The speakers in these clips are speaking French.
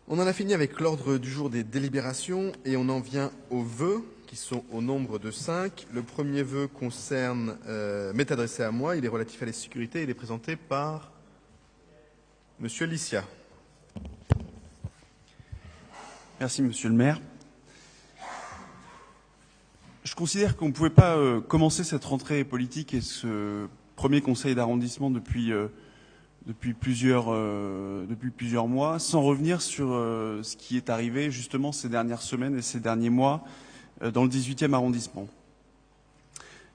On en a fini avec l'ordre du jour des délibérations et on en vient aux vœux qui sont au nombre de 5. Le premier vœu m'est adressé à moi, il est relatif à la sécurité, il est présenté par Monsieur Licia. Merci Monsieur le maire. Je considère qu'on ne pouvait pas commencer cette rentrée politique et ce premier conseil d'arrondissement depuis plusieurs mois sans revenir sur ce qui est arrivé justement ces dernières semaines et ces derniers mois dans le 18e arrondissement.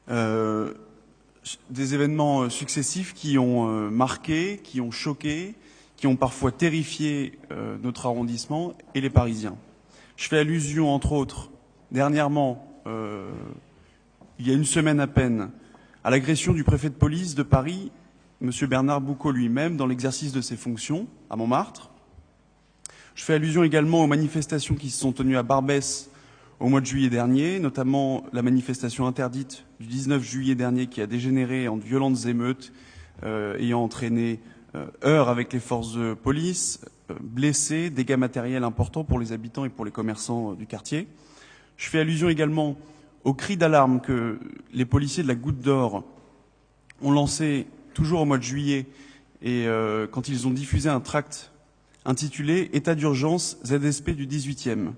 Des événements successifs qui ont marqué, qui ont choqué, qui ont parfois terrifié notre arrondissement et les Parisiens. Je fais allusion, entre autres, dernièrement, il y a une semaine à peine, à l'agression du préfet de police de Paris, M. Bernard Boucaud lui-même, dans l'exercice de ses fonctions, à Montmartre. Je fais allusion également aux manifestations qui se sont tenues à Barbès au mois de juillet dernier, notamment la manifestation interdite du 19 juillet dernier qui a dégénéré en violentes émeutes ayant entraîné heurts avec les forces de police, blessés, dégâts matériels importants pour les habitants et pour les commerçants du quartier. Je fais allusion également aux cris d'alarme que les policiers de la Goutte d'Or ont lancé toujours au mois de juillet et quand ils ont diffusé un tract intitulé « État d'urgence ZSP du 18e »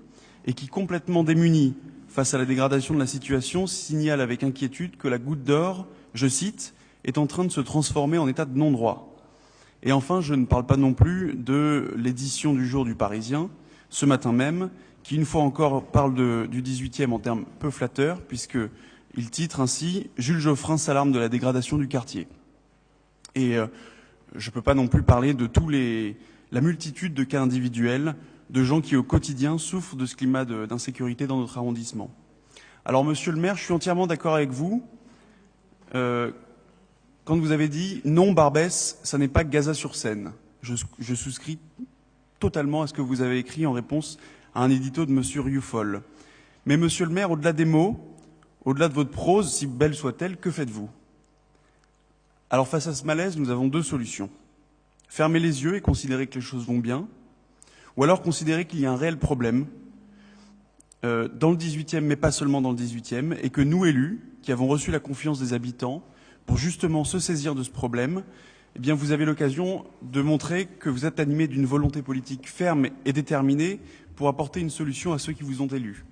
et qui, complètement démuni face à la dégradation de la situation, signale avec inquiétude que la Goutte d'Or, je cite, est en train de se transformer en état de non-droit. Et enfin, je ne parle pas non plus de l'édition du jour du Parisien, ce matin même, qui une fois encore parle du 18e en termes peu flatteurs, puisqu'il titre ainsi « Jules Geoffrin s'alarme de la dégradation du quartier ». Et je ne peux pas non plus parler de la multitude de cas individuels de gens qui, au quotidien, souffrent de ce climat d'insécurité dans notre arrondissement. Alors, monsieur le maire, je suis entièrement d'accord avec vous quand vous avez dit « Non, Barbès, ça n'est pas Gaza-sur-Seine ». Je souscris totalement à ce que vous avez écrit en réponse à un édito de monsieur Rioufol. Mais, monsieur le maire, au-delà des mots, au-delà de votre prose, si belle soit-elle, que faites-vous ? Alors, face à ce malaise, nous avons deux solutions. Fermer les yeux et considérer que les choses vont bien, ou alors considérer qu'il y a un réel problème dans le 18e, mais pas seulement dans le 18e, et que nous, élus, qui avons reçu la confiance des habitants, pour justement se saisir de ce problème, eh bien, vous avez l'occasion de montrer que vous êtes animé d'une volonté politique ferme et déterminée pour apporter une solution à ceux qui vous ont élus.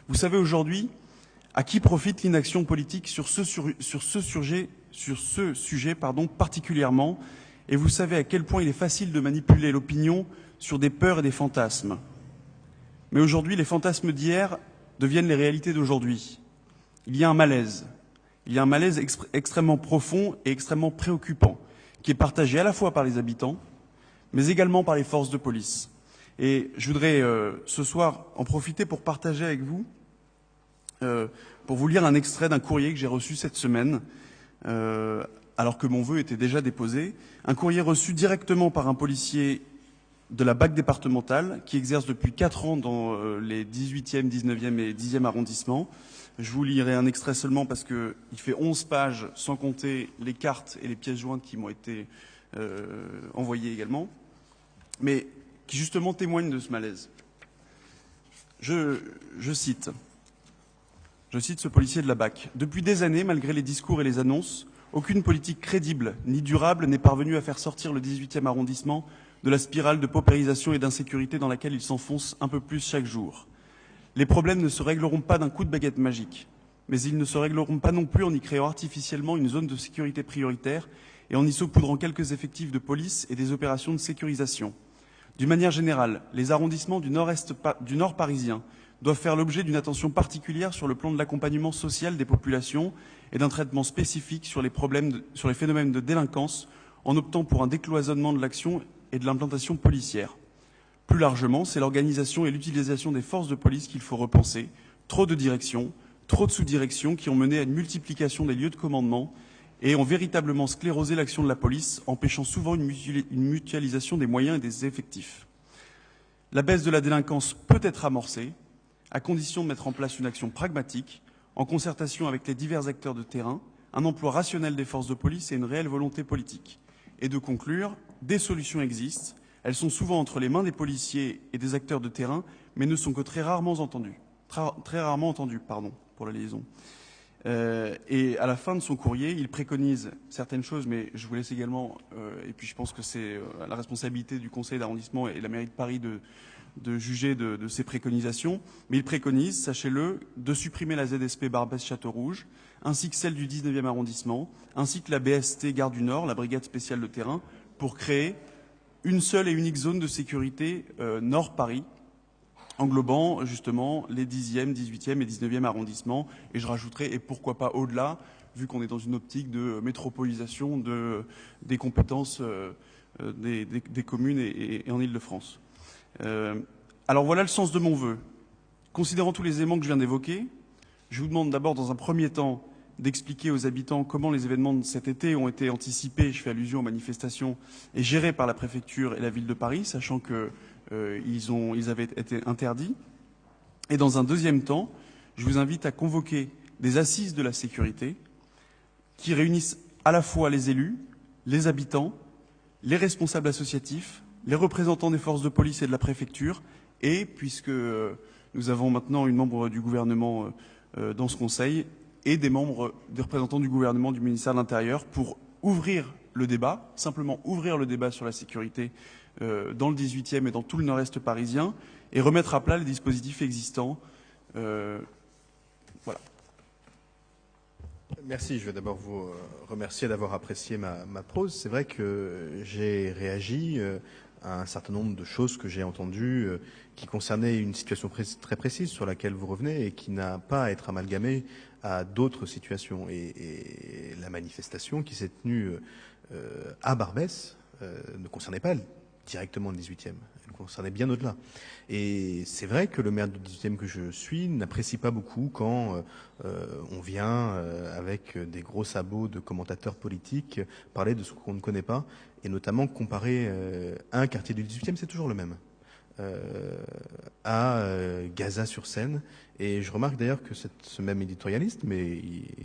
Vous savez aujourd'hui à qui profite l'inaction politique sur ce sujet particulièrement, et vous savez à quel point il est facile de manipuler l'opinion sur des peurs et des fantasmes. Mais aujourd'hui, les fantasmes d'hier deviennent les réalités d'aujourd'hui. Il y a un malaise. Il y a un malaise extrêmement profond et extrêmement préoccupant, qui est partagé à la fois par les habitants, mais également par les forces de police. Et je voudrais ce soir en profiter pour partager avec vous, pour vous lire un extrait d'un courrier que j'ai reçu cette semaine, alors que mon vœu était déjà déposé, un courrier reçu directement par un policier de la BAC départementale qui exerce depuis 4 ans dans les 18e, 19e et 10e arrondissements. Je vous lirai un extrait seulement parce qu'il fait 11 pages, sans compter les cartes et les pièces jointes qui m'ont été envoyées également, mais qui justement témoigne de ce malaise. Je cite ce policier de la BAC. « Depuis des années, malgré les discours et les annonces, aucune politique crédible ni durable n'est parvenue à faire sortir le 18e arrondissement de la spirale de paupérisation et d'insécurité dans laquelle il s'enfonce un peu plus chaque jour. Les problèmes ne se régleront pas d'un coup de baguette magique, mais ils ne se régleront pas non plus en y créant artificiellement une zone de sécurité prioritaire et en y saupoudrant quelques effectifs de police et des opérations de sécurisation. D'une manière générale, les arrondissements du nord parisien doivent faire l'objet d'une attention particulière sur le plan de l'accompagnement social des populations et d'un traitement spécifique sur les phénomènes de délinquance en optant pour un décloisonnement de l'action et de l'implantation policière. Plus largement, c'est l'organisation et l'utilisation des forces de police qu'il faut repenser. Trop de directions, trop de sous-directions qui ont mené à une multiplication des lieux de commandement et ont véritablement sclérosé l'action de la police, empêchant souvent une mutualisation des moyens et des effectifs. La baisse de la délinquance peut être amorcée, à condition de mettre en place une action pragmatique, en concertation avec les divers acteurs de terrain, un emploi rationnel des forces de police et une réelle volonté politique. Et de conclure, des solutions existent. Elles sont souvent entre les mains des policiers et des acteurs de terrain, mais ne sont que très rarement entendues. Très rarement entendues, pardon, pour la liaison. Et à la fin de son courrier, il préconise certaines choses, mais je vous laisse également, et puis je pense que c'est la responsabilité du conseil d'arrondissement et de la mairie de Paris de juger de ces préconisations, mais il préconise, sachez-le, de supprimer la ZSP Barbès-Château-Rouge, ainsi que celle du 19e arrondissement, ainsi que la BST Gare du Nord, la brigade spéciale de terrain, pour créer une seule et unique zone de sécurité Nord-Paris, englobant justement les 10e, 18e et 19e arrondissements, et je rajouterai, et pourquoi pas au-delà, vu qu'on est dans une optique de métropolisation des compétences des communes et en Île-de-France. Alors voilà le sens de mon vœu. Considérant tous les éléments que je viens d'évoquer, je vous demande d'abord dans un premier temps d'expliquer aux habitants comment les événements de cet été ont été anticipés, je fais allusion aux manifestations, et gérés par la préfecture et la ville de Paris, sachant qu'ils avaient été interdits. Et dans un deuxième temps, je vous invite à convoquer des assises de la sécurité qui réunissent à la fois les élus, les habitants, les responsables associatifs, les représentants des forces de police et de la préfecture, et, puisque nous avons maintenant une membre du gouvernement dans ce conseil, et des représentants du gouvernement du ministère de l'Intérieur, pour ouvrir le débat, simplement ouvrir le débat sur la sécurité dans le 18e et dans tout le nord-est parisien, et remettre à plat les dispositifs existants. Voilà. Merci. Je vais d'abord vous remercier d'avoir apprécié ma prose. C'est vrai que j'ai réagi à un certain nombre de choses que j'ai entendues qui concernaient une situation très précise sur laquelle vous revenez et qui n'a pas à être amalgamée à d'autres situations. Et la manifestation qui s'est tenue à Barbès ne concernait pas directement le 18e. Elle concernait bien au-delà. Et c'est vrai que le maire du 18e que je suis n'apprécie pas beaucoup quand on vient avec des gros sabots de commentateurs politiques parler de ce qu'on ne connaît pas, et notamment comparer un quartier du 18e, c'est toujours le même, à Gaza-sur-Seine. Et je remarque d'ailleurs que ce même éditorialiste, mais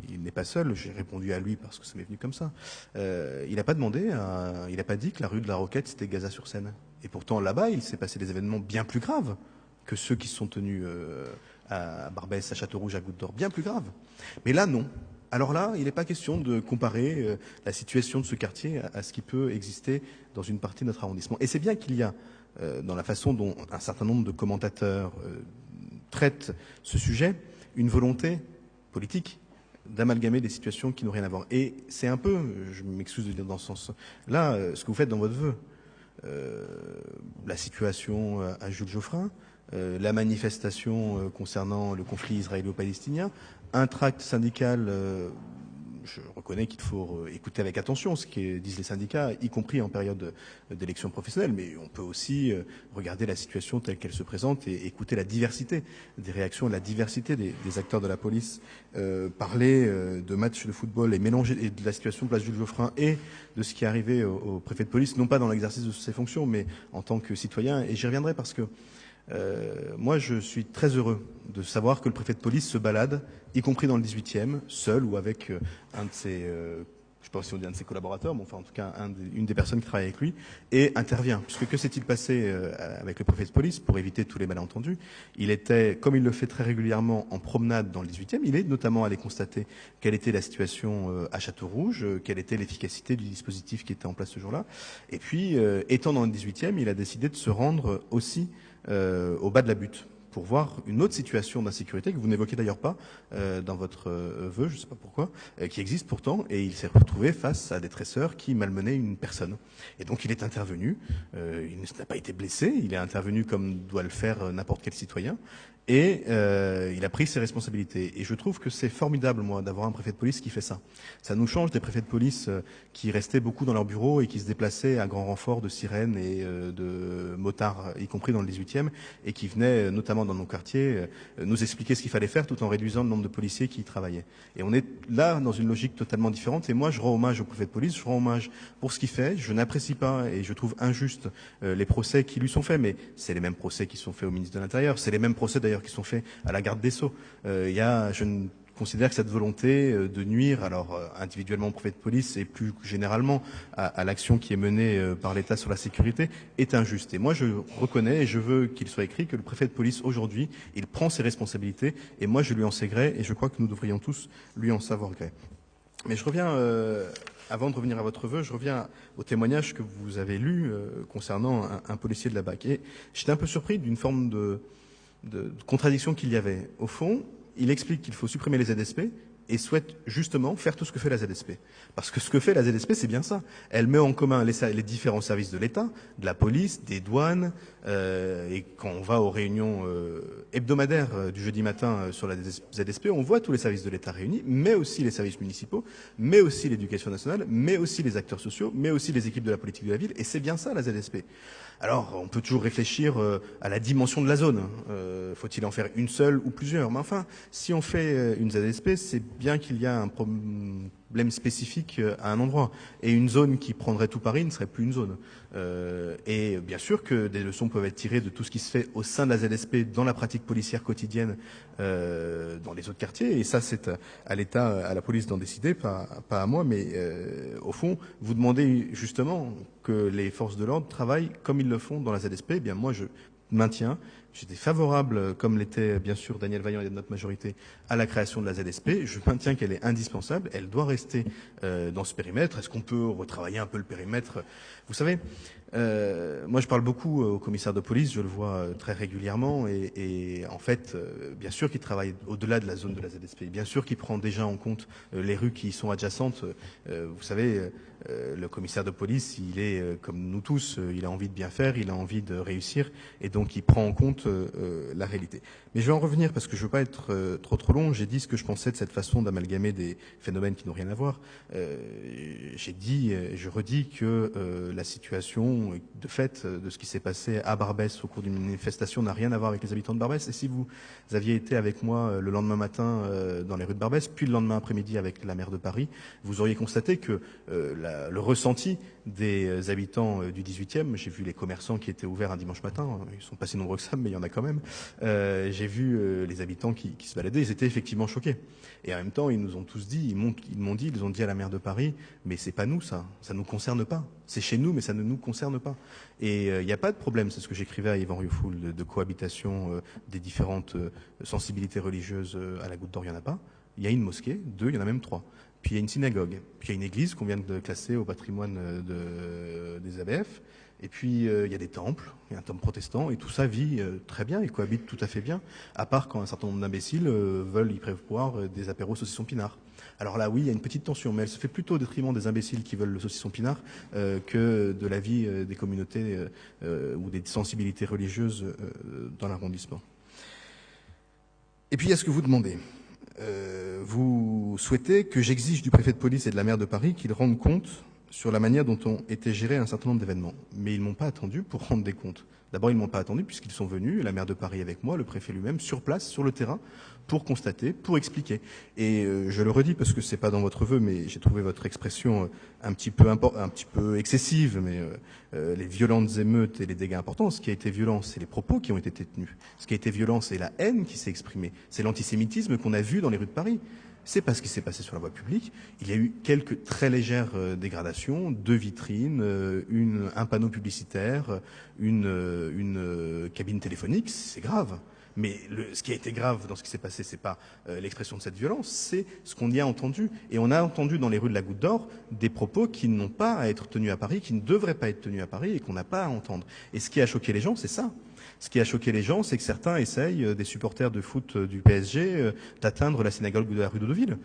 il n'est pas seul, j'ai répondu à lui parce que ça m'est venu comme ça, il n'a pas il n'a pas dit que la rue de la Roquette c'était Gaza-sur-Seine. Et pourtant là-bas, il s'est passé des événements bien plus graves que ceux qui se sont tenus à Barbès, à Château-Rouge, à Goutte d'Or, bien plus graves. Mais là, non. Alors là, il n'est pas question de comparer la situation de ce quartier à ce qui peut exister dans une partie de notre arrondissement. Et c'est bien qu'il y a, dans la façon dont un certain nombre de commentateurs traitent ce sujet, une volonté politique d'amalgamer des situations qui n'ont rien à voir. Et c'est un peu, je m'excuse de dire dans ce sens-là, ce que vous faites dans votre vœu. La situation à Jules Geoffrin, la manifestation concernant le conflit israélo-palestinien, un tract syndical, je reconnais qu'il faut écouter avec attention ce que disent les syndicats, y compris en période d'élection professionnelle, mais on peut aussi regarder la situation telle qu'elle se présente et écouter la diversité des réactions, la diversité des acteurs de la police, parler de matchs de football et mélanger et de la situation de place Jules Geoffrin et de ce qui est arrivé au préfet de police, non pas dans l'exercice de ses fonctions, mais en tant que citoyen. Et j'y reviendrai parce que moi, je suis très heureux de savoir que le préfet de police se balade, y compris dans le 18e, seul ou avec un de ses, je ne sais pas si on dit un de ses collaborateurs, mais enfin en tout cas une des personnes qui travaille avec lui, et intervient. Puisque que s'est-il passé avec le préfet de police pour éviter tous les malentendus? Il était, comme il le fait très régulièrement, en promenade dans le 18e. Il est notamment allé constater quelle était la situation à Château-Rouge, quelle était l'efficacité du dispositif qui était en place ce jour-là. Et puis, étant dans le 18e, il a décidé de se rendre aussi au bas de la butte pour voir une autre situation d'insécurité que vous n'évoquez d'ailleurs pas dans votre vœu, je ne sais pas pourquoi, qui existe pourtant, et il s'est retrouvé face à des tresseurs qui malmenaient une personne. Et donc il est intervenu, il n'a pas été blessé, il est intervenu comme doit le faire n'importe quel citoyen, et il a pris ses responsabilités. Et je trouve que c'est formidable, moi, d'avoir un préfet de police qui fait ça. Ça nous change des préfets de police qui restaient beaucoup dans leur bureau et qui se déplaçaient à grand renfort de sirènes et de motards, y compris dans le 18e, et qui venaient, notamment dans nos quartiers, nous expliquer ce qu'il fallait faire tout en réduisant le nombre de policiers qui y travaillaient. Et on est là dans une logique totalement différente. Et moi, je rends hommage au préfet de police, je rends hommage pour ce qu'il fait. Je n'apprécie pas et je trouve injuste les procès qui lui sont faits, mais c'est les mêmes procès qui sont faits au ministre de l'Intérieur. C'est les mêmes procès d'ailleurs qui sont faits à la garde des Sceaux. Je ne considère que cette volonté de nuire, alors individuellement au préfet de police et plus généralement à l'action qui est menée par l'État sur la sécurité, est injuste. Et moi, je reconnais et je veux qu'il soit écrit que le préfet de police, aujourd'hui, il prend ses responsabilités et moi, je lui en sais gré et je crois que nous devrions tous lui en savoir gré. Mais je reviens, avant de revenir à votre vœu, je reviens au témoignage que vous avez lu concernant un policier de la BAC. Et j'étais un peu surpris d'une forme de contradiction qu'il y avait. Au fond, il explique qu'il faut supprimer les ZSP et souhaite justement faire tout ce que fait la ZSP. Parce que ce que fait la ZSP, c'est bien ça. Elle met en commun les différents services de l'État, de la police, des douanes, et quand on va aux réunions hebdomadaires du jeudi matin sur la ZSP, on voit tous les services de l'État réunis, mais aussi les services municipaux, mais aussi l'éducation nationale, mais aussi les acteurs sociaux, mais aussi les équipes de la politique de la ville, et c'est bien ça la ZSP. Alors, on peut toujours réfléchir à la dimension de la zone. Faut-il en faire une seule ou plusieurs? Mais enfin, si on fait une ZSP, c'est bien qu'il y a un problème spécifique à un endroit. Et une zone qui prendrait tout Paris ne serait plus une zone. Et bien sûr que des leçons peuvent être tirées de tout ce qui se fait au sein de la ZSP dans la pratique policière quotidienne dans les autres quartiers. Et ça, c'est à l'État, à la police d'en décider, pas à moi. Mais au fond, vous demandez justement que les forces de l'ordre travaillent comme ils le font dans la ZSP. Eh bien, moi, je maintiens. J'étais favorable, comme l'était bien sûr Daniel Vaillant et notre majorité, à la création de la ZSP. Je maintiens qu'elle est indispensable. Elle doit rester dans ce périmètre. Est-ce qu'on peut retravailler un peu le périmètre? Vous savez, moi je parle beaucoup au commissaire de police, je le vois très régulièrement. Et en fait, bien sûr qu'il travaille au-delà de la zone de la ZSP. Bien sûr qu'il prend déjà en compte les rues qui y sont adjacentes. Vous savez, le commissaire de police, il est comme nous tous, il a envie de bien faire, il a envie de réussir, et donc il prend en compte la réalité. Mais je vais en revenir parce que je veux pas être trop long. J'ai dit ce que je pensais de cette façon d'amalgamer des phénomènes qui n'ont rien à voir. J'ai dit, et je redis que la situation de fait de ce qui s'est passé à Barbès au cours d'une manifestation n'a rien à voir avec les habitants de Barbès. Et si vous aviez été avec moi le lendemain matin dans les rues de Barbès, puis le lendemain après-midi avec la maire de Paris, vous auriez constaté que le ressenti des habitants du 18e, j'ai vu les commerçants qui étaient ouverts un dimanche matin, ils sont pas si nombreux que ça, mais il y en a quand même, j'ai vu les habitants qui se baladaient, ils étaient effectivement choqués. Et en même temps, ils nous ont tous dit, ils ont dit à la maire de Paris, mais c'est pas nous ça nous concerne pas. C'est chez nous, mais ça ne nous concerne pas. Et il n'y a pas de problème, c'est ce que j'écrivais à Yvan Riouffoul, de cohabitation des différentes sensibilités religieuses à la Goutte d'Or, il n'y en a pas. Il y a une mosquée, 2, il y en a même 3. Puis il y a une synagogue, puis il y a une église qu'on vient de classer au patrimoine des ABF, et puis il y a des temples, il y a un temple protestant, et tout ça vit très bien et cohabite tout à fait bien, à part quand un certain nombre d'imbéciles veulent y prévoir des apéros saucisson pinard. Alors là, oui, il y a une petite tension, mais elle se fait plutôt au détriment des imbéciles qui veulent le saucisson pinard que de la vie des communautés ou des sensibilités religieuses dans l'arrondissement. Et puis, il y a ce que vous demandez. Vous souhaitez que j'exige du préfet de police et de la maire de Paris qu'ils rendent compte sur la manière dont ont été gérés un certain nombre d'événements. Mais ils ne m'ont pas attendu pour rendre des comptes. D'abord, ils ne m'ont pas attendu puisqu'ils sont venus, la maire de Paris avec moi, le préfet lui-même, sur place, sur le terrain, pour constater, pour expliquer. Et je le redis parce que c'est pas dans votre vœu, mais j'ai trouvé votre expression un petit peu excessive, mais les violentes émeutes et les dégâts importants. Ce qui a été violent, c'est les propos qui ont été tenus. Ce qui a été violent, c'est la haine qui s'est exprimée. C'est l'antisémitisme qu'on a vu dans les rues de Paris. C'est pas ce qui s'est passé sur la voie publique. Il y a eu quelques très légères dégradations, 2 vitrines, un panneau publicitaire, une cabine téléphonique. C'est grave. Mais ce qui a été grave dans ce qui s'est passé, c'est pas l'expression de cette violence, c'est ce qu'on y a entendu. Et on a entendu dans les rues de la Goutte d'Or des propos qui n'ont pas à être tenus à Paris, qui ne devraient pas être tenus à Paris et qu'on n'a pas à entendre. Et ce qui a choqué les gens, c'est ça. Ce qui a choqué les gens, c'est que certains essayent, des supporters de foot du PSG, d'atteindre la synagogue de la rue d'Audoville.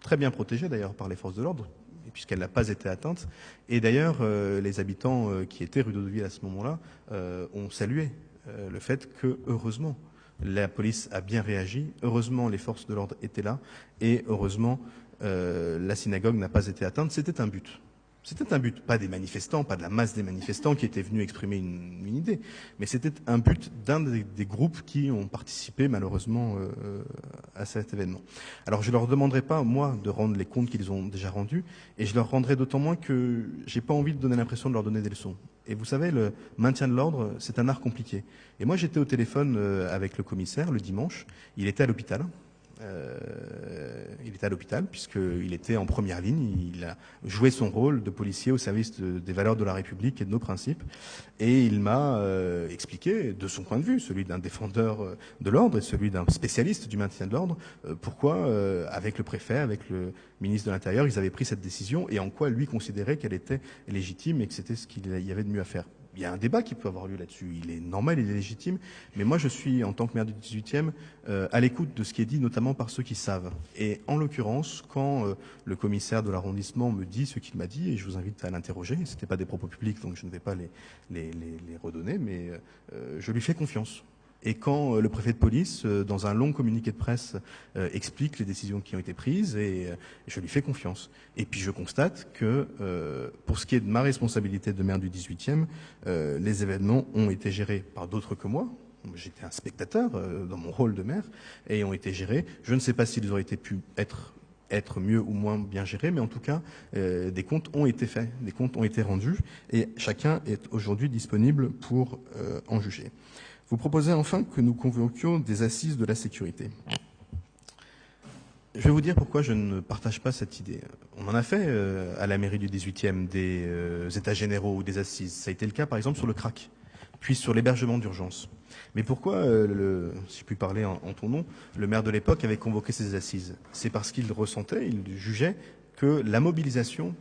Très bien protégée d'ailleurs par les forces de l'ordre, puisqu'elle n'a pas été atteinte. Et d'ailleurs, les habitants qui étaient rue d'Audoville à ce moment-là ont salué le fait que, heureusement, la police a bien réagi, heureusement les forces de l'ordre étaient là, et heureusement la synagogue n'a pas été atteinte. C'était un but. C'était un but, pas des manifestants, pas de la masse des manifestants qui étaient venus exprimer une idée, mais c'était un but d'un des groupes qui ont participé malheureusement à cet événement. Alors je leur demanderai pas, moi, de rendre les comptes qu'ils ont déjà rendus, et je leur rendrai d'autant moins que j'ai pas envie de donner l'impression de leur donner des leçons. Et vous savez, le maintien de l'ordre, c'est un art compliqué. Et moi, j'étais au téléphone avec le commissaire le dimanche, il était à l'hôpital. Il était à l'hôpital puisqu'il était en première ligne. Il a joué son rôle de policier au service des valeurs de la République et de nos principes. Et il m'a expliqué, de son point de vue, celui d'un défendeur de l'ordre et celui d'un spécialiste du maintien de l'ordre, pourquoi, avec le préfet, avec le ministre de l'Intérieur, ils avaient pris cette décision et en quoi lui considérait qu'elle était légitime et que c'était ce qu'il y avait de mieux à faire. Il y a un débat qui peut avoir lieu là-dessus. Il est normal, il est légitime. Mais moi, je suis, en tant que maire du 18e, à l'écoute de ce qui est dit, notamment par ceux qui savent. Et en l'occurrence, quand le commissaire de l'arrondissement me dit ce qu'il m'a dit, et je vous invite à l'interroger, ce n'était pas des propos publics, donc je ne vais pas les redonner, mais je lui fais confiance. Et quand le préfet de police, dans un long communiqué de presse, explique les décisions qui ont été prises, et je lui fais confiance. Et puis je constate que, pour ce qui est de ma responsabilité de maire du 18e, les événements ont été gérés par d'autres que moi. J'étais un spectateur dans mon rôle de maire, et ont été gérés. Je ne sais pas s'ils auraient pu être mieux ou moins bien gérés, mais en tout cas, des comptes ont été faits, des comptes ont été rendus, et chacun est aujourd'hui disponible pour en juger. Vous proposez enfin que nous convoquions des assises de la sécurité. Je vais vous dire pourquoi je ne partage pas cette idée. On en a fait à la mairie du 18e des états généraux ou des assises. Ça a été le cas par exemple sur le crack, puis sur l'hébergement d'urgence. Mais pourquoi, si je puis parler en ton nom, le maire de l'époque avait convoqué ces assises? C'est parce qu'il ressentait, il jugeait que la mobilisation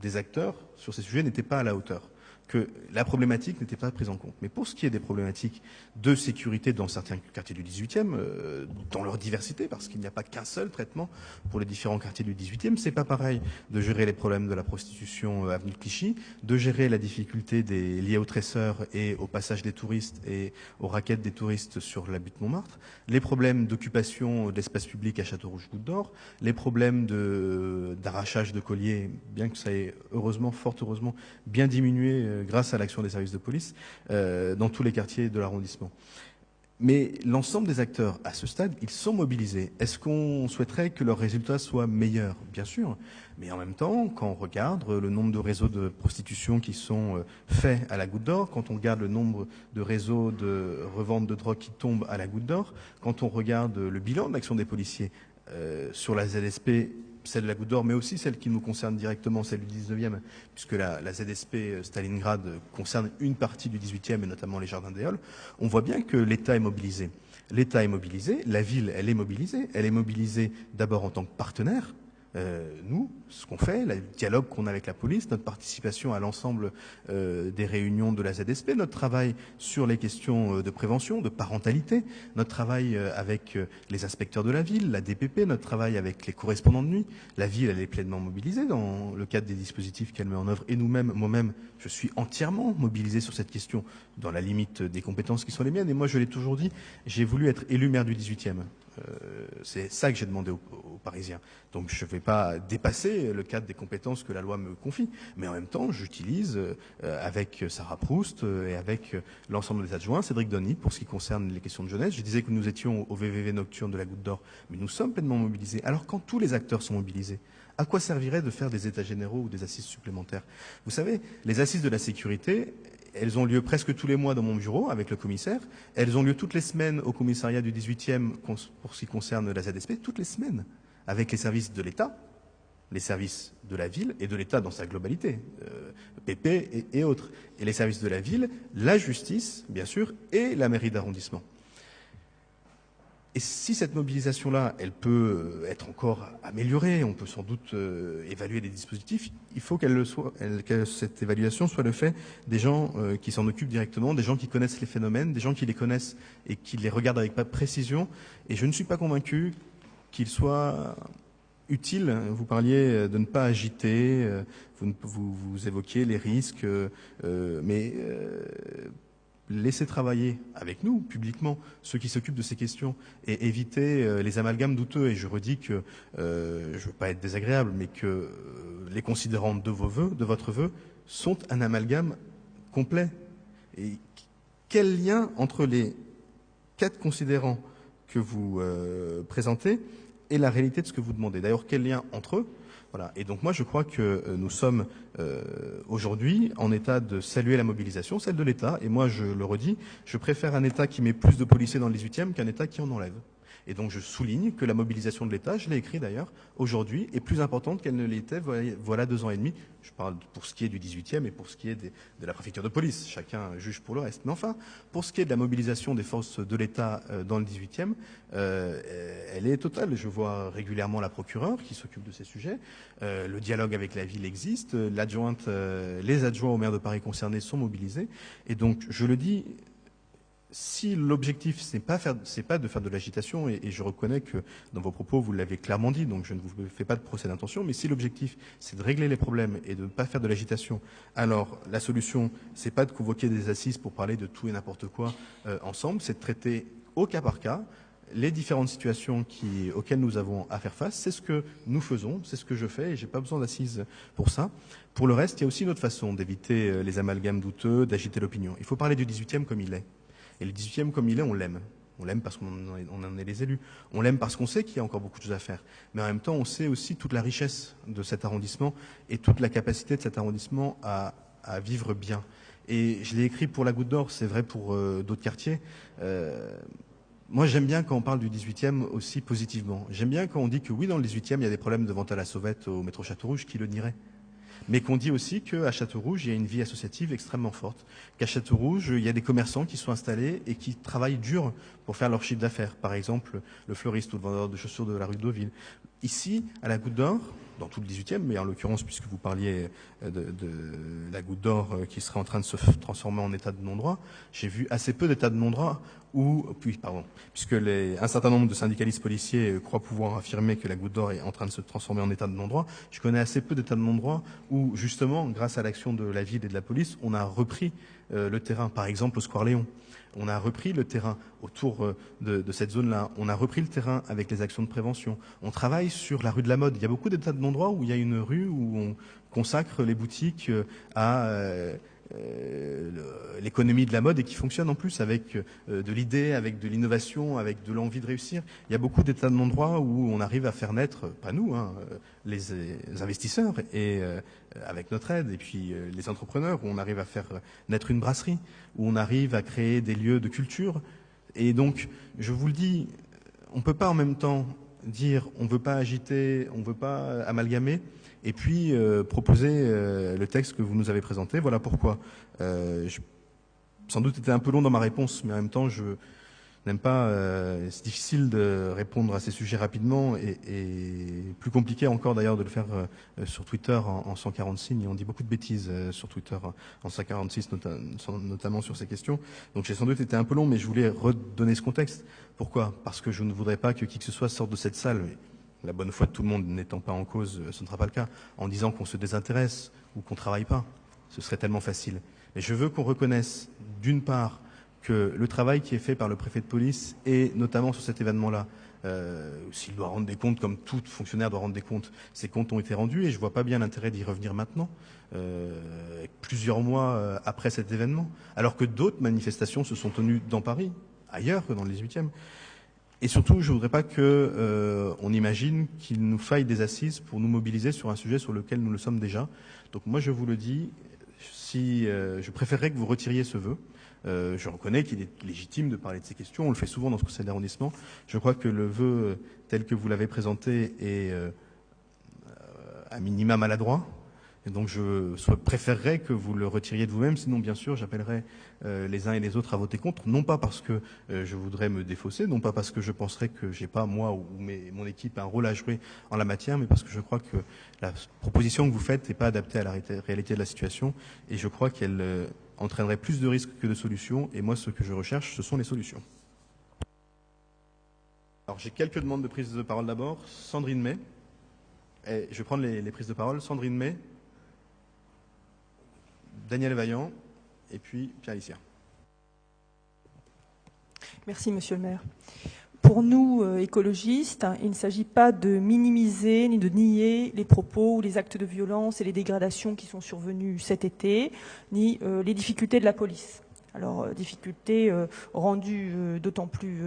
des acteurs sur ces sujets n'était pas à la hauteur, que la problématique n'était pas prise en compte. Mais pour ce qui est des problématiques de sécurité dans certains quartiers du 18e, dans leur diversité, parce qu'il n'y a pas qu'un seul traitement pour les différents quartiers du 18e, c'est pas pareil de gérer les problèmes de la prostitution avenue de Clichy, de gérer la difficulté liée aux tresseurs et au passage des touristes et aux raquettes des touristes sur la butte Montmartre, les problèmes d'occupation de l'espace public à Châteaurouge-Goutte d'Or, les problèmes d'arrachage de colliers, bien que ça ait heureusement, fort heureusement, bien diminué grâce à l'action des services de police dans tous les quartiers de l'arrondissement. Mais l'ensemble des acteurs, à ce stade, ils sont mobilisés. Est-ce qu'on souhaiterait que leurs résultats soient meilleurs? Bien sûr. Mais en même temps, quand on regarde le nombre de réseaux de prostitution qui sont faits à la Goutte d'Or, quand on regarde le nombre de réseaux de revente de drogue qui tombent à la Goutte d'Or, quand on regarde le bilan de l'action des policiers sur la ZSP, celle de la Goutte d'Or, mais aussi celle qui nous concerne directement, celle du 19e, puisque la ZSP Stalingrad concerne une partie du 18e, et notamment les Jardins des Halles, on voit bien que l'État est mobilisé. L'État est mobilisé, la ville, elle est mobilisée. Elle est mobilisée d'abord en tant que partenaire. Nous, ce qu'on fait, le dialogue qu'on a avec la police, notre participation à l'ensemble des réunions de la ZSP, notre travail sur les questions de prévention, de parentalité, notre travail avec les inspecteurs de la ville, la DPP, notre travail avec les correspondants de nuit. La ville, elle est pleinement mobilisée dans le cadre des dispositifs qu'elle met en œuvre. Et nous-mêmes, moi-même, je suis entièrement mobilisé sur cette question, dans la limite des compétences qui sont les miennes. Et moi, je l'ai toujours dit, j'ai voulu être élu maire du 18e. C'est ça que j'ai demandé aux Parisiens. Donc je ne vais pas dépasser le cadre des compétences que la loi me confie. Mais en même temps, j'utilise avec Sarah Proust et avec l'ensemble des adjoints, Cédric Donny, pour ce qui concerne les questions de jeunesse. Je disais que nous étions au VVV nocturne de la Goutte d'Or, mais nous sommes pleinement mobilisés. Alors quand tous les acteurs sont mobilisés, à quoi servirait de faire des états généraux ou des assises supplémentaires? Vous savez, les assises de la sécurité, elles ont lieu presque tous les mois dans mon bureau avec le commissaire. Elles ont lieu toutes les semaines au commissariat du 18e pour ce qui concerne la ZSP, toutes les semaines, avec les services de l'État, les services de la ville et de l'État dans sa globalité, PP et autres. Et les services de la ville, la justice, bien sûr, et la mairie d'arrondissement. Et si cette mobilisation-là, elle peut être encore améliorée, on peut sans doute évaluer les dispositifs, il faut que cette évaluation soit le fait des gens qui s'en occupent directement, des gens qui connaissent les phénomènes, des gens qui les connaissent et qui les regardent avec précision. Et je ne suis pas convaincu qu'il soit utile, vous parliez de ne pas agiter, vous évoquiez les risques, mais laisser travailler avec nous, publiquement, ceux qui s'occupent de ces questions et éviter les amalgames douteux. Et je redis que, je ne veux pas être désagréable, mais que les considérants de votre vœu, sont un amalgame complet. Et quel lien entre les 4 considérants que vous présentez et la réalité de ce que vous demandez? D'ailleurs, quel lien entre eux? Voilà. Et donc moi, je crois que nous sommes aujourd'hui en état de saluer la mobilisation, celle de l'État. Et moi, je le redis, je préfère un État qui met plus de policiers dans le 18e qu'un État qui en enlève. Et donc je souligne que la mobilisation de l'État, je l'ai écrit d'ailleurs, aujourd'hui, est plus importante qu'elle ne l'était voilà 2 ans et demi. Je parle pour ce qui est du 18e et pour ce qui est de la préfecture de police. Chacun juge pour le reste. Mais enfin, pour ce qui est de la mobilisation des forces de l'État dans le 18e, elle est totale. Je vois régulièrement la procureure qui s'occupe de ces sujets. Le dialogue avec la ville existe. Les adjoints au maire de Paris concernés sont mobilisés. Et donc, je le dis, si l'objectif, c'est pas de faire de l'agitation, et je reconnais que dans vos propos, vous l'avez clairement dit, donc je ne vous fais pas de procès d'intention, mais si l'objectif, c'est de régler les problèmes et de ne pas faire de l'agitation, alors la solution, c'est pas de convoquer des assises pour parler de tout et n'importe quoi ensemble, c'est de traiter au cas par cas les différentes situations auxquelles nous avons à faire face. C'est ce que nous faisons, c'est ce que je fais, et j'ai pas besoin d'assises pour ça. Pour le reste, il y a aussi une autre façon d'éviter les amalgames douteux, d'agiter l'opinion. Il faut parler du 18e comme il est. Et le 18e comme il est, on l'aime. On l'aime parce qu'on en est les élus. On l'aime parce qu'on sait qu'il y a encore beaucoup de choses à faire. Mais en même temps, on sait aussi toute la richesse de cet arrondissement et toute la capacité de cet arrondissement à vivre bien. Et je l'ai écrit pour la Goutte d'Or, c'est vrai pour d'autres quartiers. Moi, j'aime bien quand on parle du 18e aussi positivement. J'aime bien quand on dit que oui, dans le 18e, il y a des problèmes de vente à la sauvette au métro Château-Rouge, qui le dirait. Mais qu'on dit aussi qu'à Château-Rouge, il y a une vie associative extrêmement forte. Qu'à Château-Rouge, il y a des commerçants qui sont installés et qui travaillent dur pour faire leur chiffre d'affaires. Par exemple, le fleuriste ou le vendeur de chaussures de la rue de Deauville. Ici, à la Goutte d'Or, dans tout le 18e, mais en l'occurrence, puisque vous parliez de la Goutte d'Or qui serait en train de se transformer en état de non-droit, j'ai vu assez peu d'états de non-droit puisque un certain nombre de syndicalistes policiers croient pouvoir affirmer que la Goutte d'Or est en train de se transformer en état de non-droit. Je connais assez peu d'états de non-droit où, justement, grâce à l'action de la ville et de la police, on a repris le terrain. Par exemple, au Square Léon. On a repris le terrain autour de cette zone-là. On a repris le terrain avec les actions de prévention. On travaille sur la rue de la Mode. Il y a beaucoup d'états de non-droit où il y a une rue où on consacre les boutiques à l'économie de la mode et qui fonctionne en plus avec de l'idée, avec de l'innovation, avec de l'envie de réussir. Il y a beaucoup d'états de non-droit où on arrive à faire naître, pas nous, les investisseurs et avec notre aide, et puis les entrepreneurs, où on arrive à faire naître une brasserie, où on arrive à créer des lieux de culture. Et donc, je vous le dis, on ne peut pas en même temps dire on ne veut pas agiter, on ne veut pas amalgamer, et puis proposer le texte que vous nous avez présenté. Voilà pourquoi. Sans doute été un peu long dans ma réponse, mais en même temps, je n'aime pas... c'est difficile de répondre à ces sujets rapidement, et plus compliqué encore d'ailleurs de le faire sur Twitter en 140 signes. Et on dit beaucoup de bêtises sur Twitter en 146, notamment sur ces questions. Donc j'ai sans doute été un peu long, mais je voulais redonner ce contexte. Pourquoi ? Parce que je ne voudrais pas que qui que ce soit sorte de cette salle, la bonne foi de tout le monde n'étant pas en cause, ce ne sera pas le cas, en disant qu'on se désintéresse ou qu'on ne travaille pas. Ce serait tellement facile. Mais je veux qu'on reconnaisse, d'une part, que le travail qui est fait par le préfet de police, et notamment sur cet événement-là, s'il doit rendre des comptes, comme tout fonctionnaire doit rendre des comptes, ces comptes ont été rendus, et je ne vois pas bien l'intérêt d'y revenir maintenant, plusieurs mois après cet événement, alors que d'autres manifestations se sont tenues dans Paris, ailleurs que dans le 18e. Et surtout, je ne voudrais pas qu'on imagine qu'il nous faille des assises pour nous mobiliser sur un sujet sur lequel nous le sommes déjà. Donc moi, je vous le dis, je préférerais que vous retiriez ce vœu. Je reconnais qu'il est légitime de parler de ces questions. On le fait souvent dans ce conseil d'arrondissement. Je crois que le vœu tel que vous l'avez présenté est à minima maladroit. Et donc je préférerais que vous le retiriez de vous-même. Sinon, bien sûr, j'appellerai les uns et les autres à voter contre. Non pas parce que je voudrais me défausser, non pas parce que je penserais que j'ai pas, moi ou mon équipe, un rôle à jouer en la matière, mais parce que je crois que la proposition que vous faites n'est pas adaptée à la réalité de la situation. Et je crois qu'elle entraînerait plus de risques que de solutions. Et moi, ce que je recherche, ce sont les solutions. Alors, j'ai quelques demandes de prise de parole d'abord. Sandrine May. Et je vais prendre les prises de parole. Sandrine May. Daniel Vaillant, et puis Pierre Lissière. Merci, Monsieur le maire. Pour nous, écologistes, il ne s'agit pas de minimiser ni de nier les propos ou les actes de violence et les dégradations qui sont survenus cet été, ni les difficultés de la police. Alors, difficulté rendue d'autant plus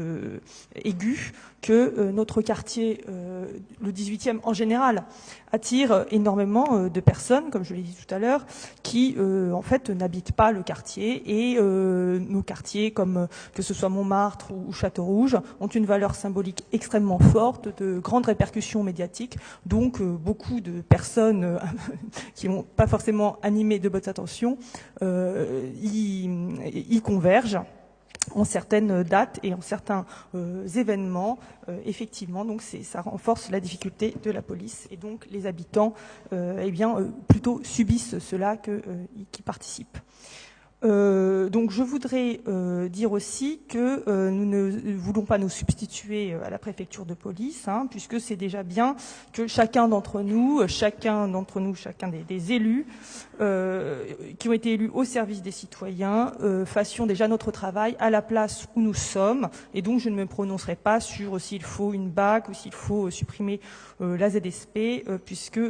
aiguë que notre quartier, le 18e en général, attire énormément de personnes, comme je l'ai dit tout à l'heure, qui en fait n'habitent pas le quartier, et nos quartiers, comme que ce soit Montmartre ou Château-Rouge, ont une valeur symbolique extrêmement forte, de grandes répercussions médiatiques. Donc beaucoup de personnes qui n'ont pas forcément animé de bonnes intentions y convergent en certaines dates et en certains événements, effectivement. Donc ça renforce la difficulté de la police, et donc les habitants plutôt subissent cela qui participent. Donc je voudrais dire aussi que nous ne voulons pas nous substituer à la préfecture de police, puisque c'est déjà bien que chacun des élus qui ont été élus au service des citoyens fassions déjà notre travail à la place où nous sommes. Et donc je ne me prononcerai pas sur s'il faut une BAC ou s'il faut supprimer la ZSP, puisque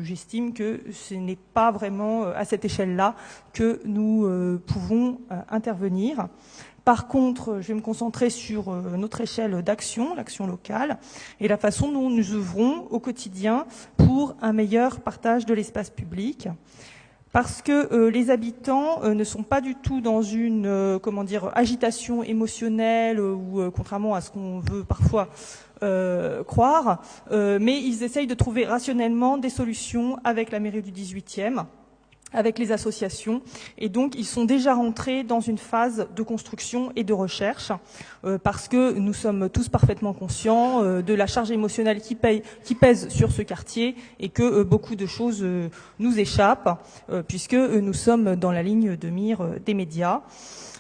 j'estime que ce n'est pas vraiment à cette échelle-là que nous pouvons intervenir. Par contre, je vais me concentrer sur notre échelle d'action, l'action locale, et la façon dont nous œuvrons au quotidien pour un meilleur partage de l'espace public. Parce que les habitants ne sont pas du tout dans une agitation émotionnelle, ou contrairement à ce qu'on veut parfois croire, mais ils essayent de trouver rationnellement des solutions avec la mairie du 18e, avec les associations, et donc ils sont déjà rentrés dans une phase de construction et de recherche, parce que nous sommes tous parfaitement conscients de la charge émotionnelle qui pèse sur ce quartier, et que beaucoup de choses nous échappent, puisque nous sommes dans la ligne de mire des médias.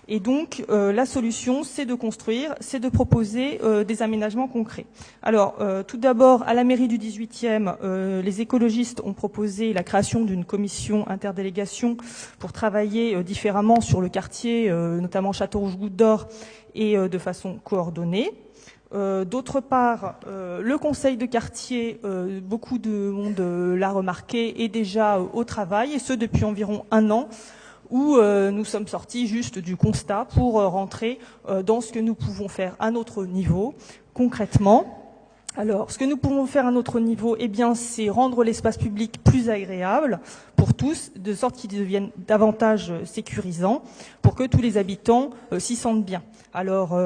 Et donc, la solution, c'est de construire, c'est de proposer des aménagements concrets. Alors, tout d'abord, à la mairie du 18e, les écologistes ont proposé la création d'une commission interdélégation pour travailler différemment sur le quartier, notamment Château-Rouge-Goutte d'Or, et de façon coordonnée. D'autre part, le conseil de quartier, beaucoup de monde l'a remarqué, est déjà au travail, et ce depuis environ 1 an, où nous sommes sortis juste du constat pour rentrer dans ce que nous pouvons faire à notre niveau, concrètement. Alors, ce que nous pouvons faire à notre niveau, c'est rendre l'espace public plus agréable pour tous, de sorte qu'il devienne davantage sécurisant, pour que tous les habitants s'y sentent bien. Alors,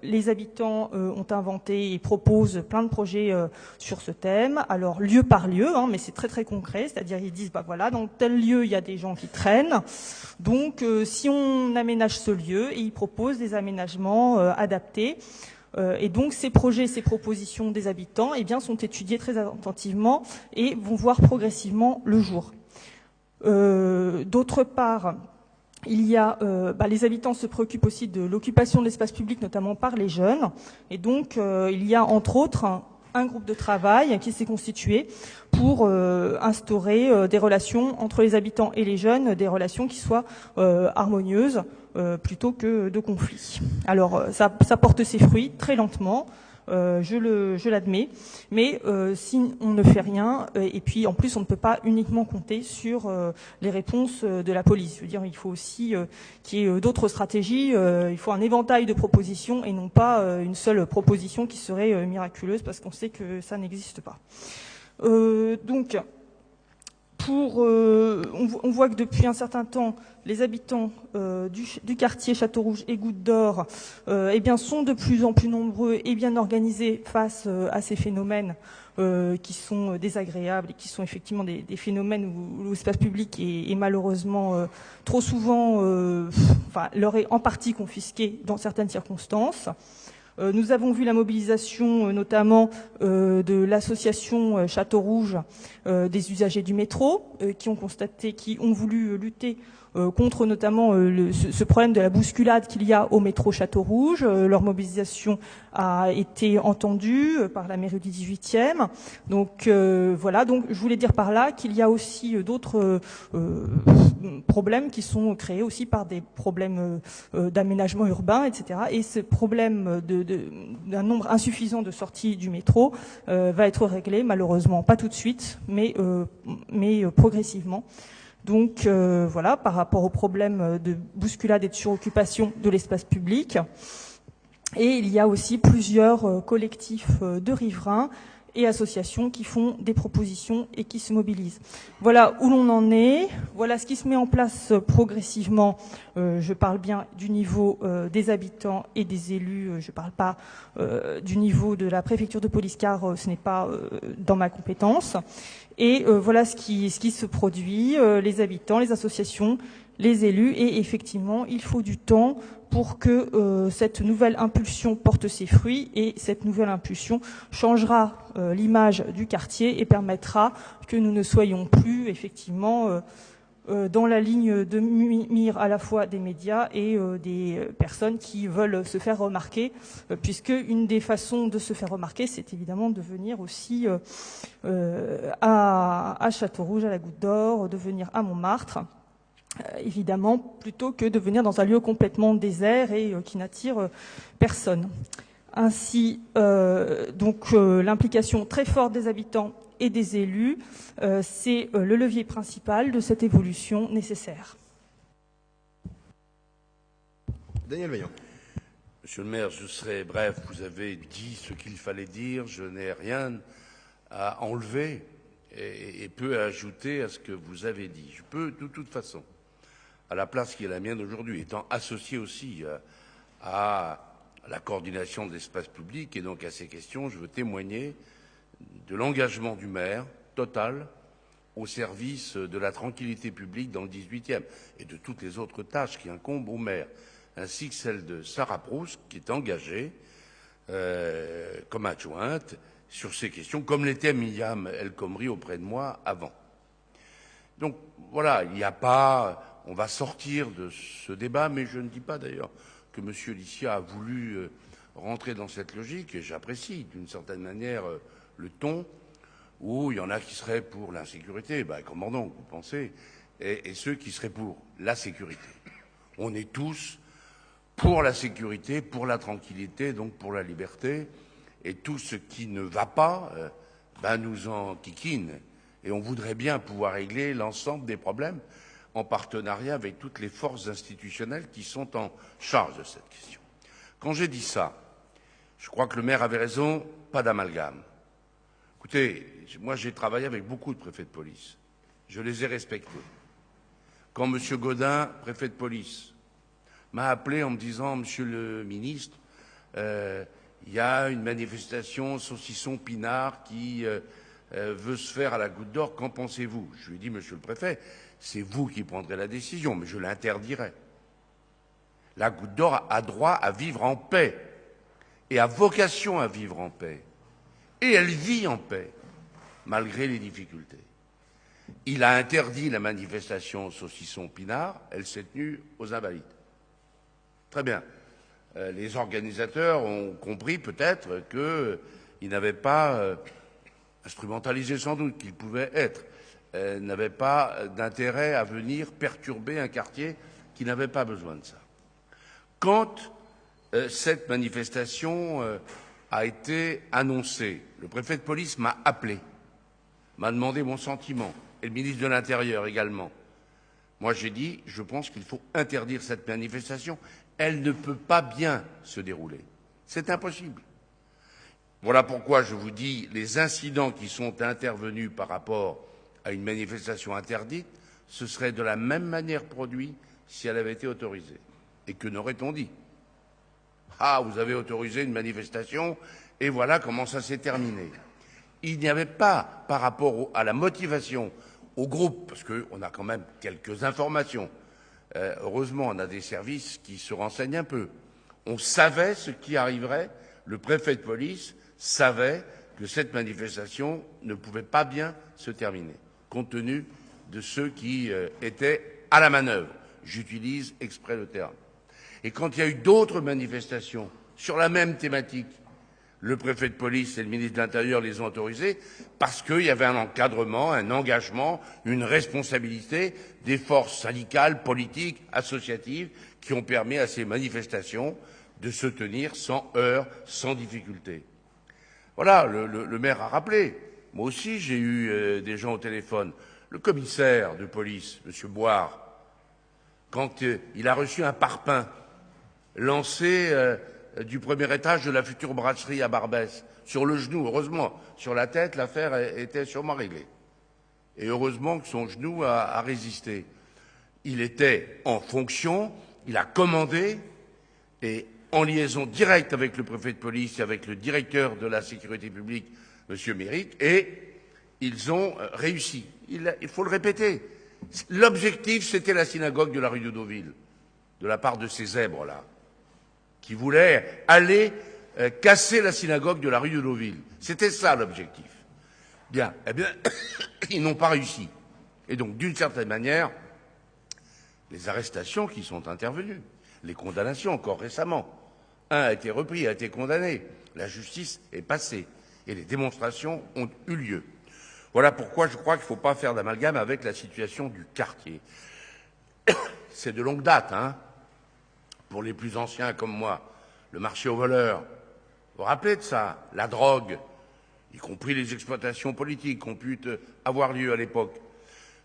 les habitants ont inventé et proposent plein de projets sur ce thème. Alors, lieu par lieu, mais c'est très très concret, c'est-à-dire ils disent, voilà, dans tel lieu, il y a des gens qui traînent. Donc, si on aménage ce lieu, et ils proposent des aménagements adaptés. Et donc ces projets, ces propositions des habitants sont étudiés très attentivement et vont voir progressivement le jour. D'autre part, il y a les habitants se préoccupent aussi de l'occupation de l'espace public, notamment par les jeunes. Et donc il y a entre autres un groupe de travail qui s'est constitué pour instaurer des relations entre les habitants et les jeunes, des relations qui soient harmonieuses, plutôt que de conflits. Alors ça porte ses fruits très lentement, je l'admets, mais si on ne fait rien, et puis en plus on ne peut pas uniquement compter sur les réponses de la police. Je veux dire, il faut aussi qu'il y ait d'autres stratégies, il faut un éventail de propositions et non pas une seule proposition qui serait miraculeuse, parce qu'on sait que ça n'existe pas. Donc, on voit que depuis un certain temps, les habitants du quartier Château-Rouge et Goutte d'Or sont de plus en plus nombreux et bien organisés face à ces phénomènes qui sont désagréables et qui sont effectivement des phénomènes où l'espace public est malheureusement trop souvent leur est en partie confisqué dans certaines circonstances. Nous avons vu la mobilisation notamment de l'association Château-Rouge des usagers du métro qui ont voulu lutter contre notamment ce problème de la bousculade qu'il y a au métro Château-Rouge. Leur mobilisation a été entendue par la mairie du 18e. Donc voilà, donc je voulais dire par là qu'il y a aussi d'autres problèmes qui sont créés aussi par des problèmes d'aménagement urbain, etc. Et ce problème d'un nombre insuffisant de sorties du métro va être réglé, malheureusement pas tout de suite, mais progressivement. Donc voilà, par rapport au problème de bousculade et de suroccupation de l'espace public. Et il y a aussi plusieurs collectifs de riverains et associations qui font des propositions et qui se mobilisent. Voilà où l'on en est, voilà ce qui se met en place progressivement. Je parle bien du niveau des habitants et des élus, je ne parle pas du niveau de la préfecture de police car ce n'est pas dans ma compétence. Et voilà ce qui se produit, les habitants, les associations, les élus, et effectivement il faut du temps pour que cette nouvelle impulsion porte ses fruits, et cette nouvelle impulsion changera l'image du quartier et permettra que nous ne soyons plus effectivement dans la ligne de mire à la fois des médias et des personnes qui veulent se faire remarquer, puisque une des façons de se faire remarquer, c'est évidemment de venir aussi à Château-Rouge, à la Goutte d'Or, de venir à Montmartre. Évidemment, plutôt que de venir dans un lieu complètement désert et qui n'attire personne. Ainsi, donc l'implication très forte des habitants et des élus, c'est le levier principal de cette évolution nécessaire. Daniel Vaillant. Monsieur le maire, je serai bref. Vous avez dit ce qu'il fallait dire. Je n'ai rien à enlever et peu à ajouter à ce que vous avez dit. Je peux, de toute façon, à la place qui est la mienne aujourd'hui, étant associé aussi à la coordination de l'espace public et donc à ces questions, je veux témoigner de l'engagement du maire total au service de la tranquillité publique dans le 18e et de toutes les autres tâches qui incombent au maire, ainsi que celle de Sarah Proust, qui est engagée comme adjointe sur ces questions, comme l'était Myriam El Khomri auprès de moi avant. Donc voilà, il n'y a pas... On va sortir de ce débat, mais je ne dis pas d'ailleurs que M. Licia a voulu rentrer dans cette logique, et j'apprécie d'une certaine manière le ton, où il y en a qui seraient pour l'insécurité, comment donc, vous pensez, et ceux qui seraient pour la sécurité. On est tous pour la sécurité, pour la tranquillité, donc pour la liberté, et tout ce qui ne va pas nous enquiquine, et on voudrait bien pouvoir régler l'ensemble des problèmes en partenariat avec toutes les forces institutionnelles qui sont en charge de cette question. Quand j'ai dit ça, je crois que le maire avait raison, pas d'amalgame. Écoutez, moi j'ai travaillé avec beaucoup de préfets de police. Je les ai respectés. Quand M. Gaudin, préfet de police, m'a appelé en me disant « Monsieur le ministre, il y a une manifestation saucisson-pinard qui veut se faire à la Goutte d'Or, qu'en pensez-vous » Je lui ai dit « Monsieur le préfet, c'est vous qui prendrez la décision, mais je l'interdirai. La Goutte d'Or a droit à vivre en paix et a vocation à vivre en paix. Et elle vit en paix, malgré les difficultés. Il a interdit la manifestation saucisson-pinard, elle s'est tenue aux Invalides. Très bien. Les organisateurs ont compris peut-être qu'ils n'avaient pas instrumentalisé sans doute, qu'ils pouvaient être. N'avait pas d'intérêt à venir perturber un quartier qui n'avait pas besoin de ça. Quand cette manifestation a été annoncée, le préfet de police m'a appelé, m'a demandé mon sentiment, et le ministre de l'Intérieur également. Moi j'ai dit, je pense qu'il faut interdire cette manifestation, elle ne peut pas bien se dérouler. C'est impossible. Voilà pourquoi je vous dis, les incidents qui sont intervenus par rapport à une manifestation interdite, ce serait de la même manière produit si elle avait été autorisée. Et que n'aurait-on dit? Ah, vous avez autorisé une manifestation, et voilà comment ça s'est terminé. Il n'y avait pas, par rapport à la motivation, au groupe, parce qu'on a quand même quelques informations, heureusement on a des services qui se renseignent un peu, on savait ce qui arriverait, le préfet de police savait que cette manifestation ne pouvait pas bien se terminer, compte tenu de ceux qui étaient à la manœuvre. J'utilise exprès le terme. Et quand il y a eu d'autres manifestations sur la même thématique, le préfet de police et le ministre de l'Intérieur les ont autorisées parce qu'il y avait un encadrement, un engagement, une responsabilité des forces syndicales, politiques, associatives qui ont permis à ces manifestations de se tenir sans heurts, sans difficulté. Voilà, le maire a rappelé. Moi aussi, j'ai eu des gens au téléphone. Le commissaire de police, M. Boire, quand il a reçu un parpaing lancé du premier étage de la future brasserie à Barbès, sur le genou, heureusement, sur la tête, l'affaire était sûrement réglée. Et heureusement que son genou a résisté. Il était en fonction, il a commandé, et en liaison directe avec le préfet de police et avec le directeur de la sécurité publique, M. Méric, et ils ont réussi. Il faut le répéter. L'objectif, c'était la synagogue de la rue de Deauville, de la part de ces zèbres-là, qui voulaient aller casser la synagogue de la rue de Deauville. C'était ça l'objectif. Bien, eh bien, ils n'ont pas réussi. Et donc, d'une certaine manière, les arrestations qui sont intervenues, les condamnations encore récemment, un a été repris, a été condamné, la justice est passée, et les démonstrations ont eu lieu. Voilà pourquoi je crois qu'il ne faut pas faire d'amalgame avec la situation du quartier. C'est de longue date, hein, pour les plus anciens comme moi. Le marché aux voleurs, vous vous rappelez de ça? La drogue, y compris les exploitations politiques qui ont pu avoir lieu à l'époque.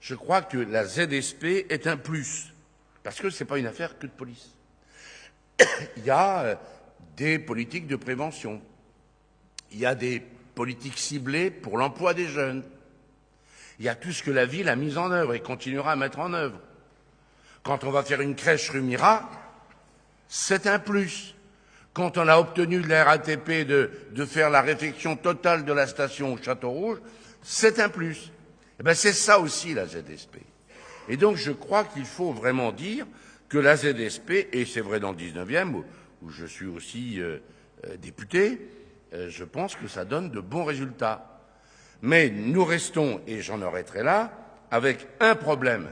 Je crois que la ZSP est un plus, parce que ce n'est pas une affaire que de police. Il y a des politiques de prévention, il y a des politiques ciblées pour l'emploi des jeunes, il y a tout ce que la ville a mis en œuvre et continuera à mettre en œuvre. Quand on va faire une crèche rue Mira, c'est un plus. Quand on a obtenu de la RATP de faire la réfection totale de la station au Château-Rouge, c'est un plus. Eh bien, c'est ça aussi la ZSP. Et donc, je crois qu'il faut vraiment dire que la ZSP, et c'est vrai dans le 19e, où je suis aussi député, je pense que ça donne de bons résultats. Mais nous restons, et j'en arrêterai là, avec un problème.